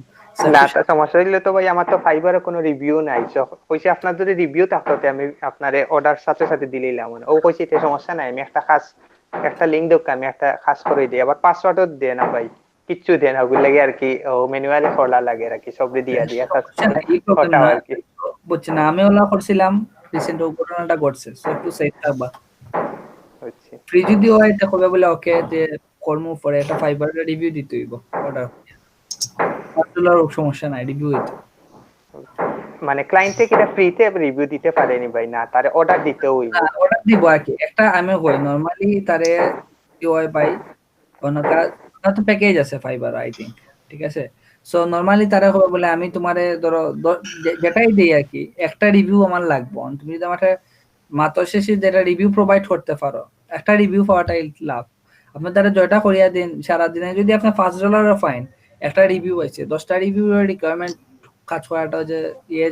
না সমস্যা হইলে তো ভাই আমার তো ফাইবারে কোনো রিভিউ নাই। কইছে আপনার যদি রিভিউ থাকতো আমি আপনারে অর্ডার সাথে সাথে দিলাম। ও কইছে এটা সমস্যা নাই, আমি একটা লিংক দেব, আমি একটা খাস করে দিই। আবার পাসওয়ার্ডও দেয় না ভাই, কিচ্ছু দেয় না। ওগুলো লাগে আর কি ও ম্যানুয়ালি খোলা লাগে আর কি, সব দিয়া আর কি। বুঝছি না, আমি ওলা করছিলাম রিসেন্ট ঘটনাটা ঘটছে, সো একটু সেফ থাকবা। হচ্ছে ফ্রি যদি হয় এটা কবে বলে ওকে যে কর্ম পরে একটা ফাইবার রিভিউ দিতে হইব, অর্ডার $5 সমস্যা নাই, রিভিউ হইতো। মানে ক্লায়েন্টে কিটা ফ্রিতে রিভিউ দিতে পারেনি ভাই, না তারে অর্ডার দিতে হইব। অর্ডার দিব আর কি একটা। আমি কই নরমালি তারে কি হয় ভাই, কোনটা তো প্যাকেজ আছে ফাইবার আই থিংক, ঠিক আছে। সো নরমালি তারা হবে বলে আমি তোমারে ধরো যেটাই দেই আর কি, একটা রিভিউ আমার লাগবে। তুমি যদি আমাকে মাত্র শেষে যেটা রিভিউ প্রোভাইড করতে পারো, একটা রিভিউ পাওয়াটাই লাভ। আপনি তারা জয়টা করিয়া দিন, সারাদিনে যদি আপনি $5 ফাইন, একটা রিভিউ আছে, 10টা রিভিউর রিকোয়ারমেন্ট কাজ করাটা যে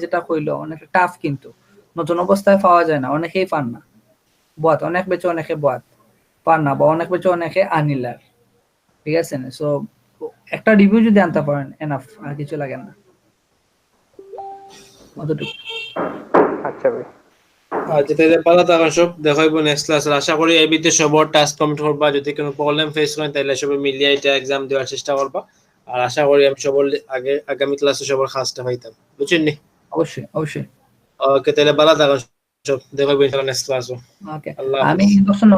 যেটা কইলো অনেক টাফ, কিন্তু নতুন অবস্থায় পাওয়া যায় না, অনেকেই পান না। বত অনেক বেচে অনেকে বত পান না, বা অনেক বেচে অনেকে আনিলার, ঠিক আছে না। সো একটা রিভিউ যদি আনতে পারেন এনাফ, আর কিছু লাগে না। অতটুকু। আচ্ছা ভাই, আচ্ছা তাহলে ভালো থাকুন সব, দেখা হইব নেক্সট ক্লাসে। আশা করি এই ভিতরে সবার টাস্ক কমপ্লিট করবা। যদি কোনো প্রবলেম ফেস করেন তাহলে সবাই মিলিয়ে এটা এক্সাম দেওয়ার চেষ্টা করবা। আর আশা করি আমি সবার আগামী ক্লাসে সবার খাসটা পাইতাম, বুঝছেন নি? অবশ্যই অবশ্যই। ওকে তাহলে ভালো থাকুন সব, দেখা হইব নেক্সট ক্লাসে। ওকে, আল্লাহ আমি হাফেজ। দর্শন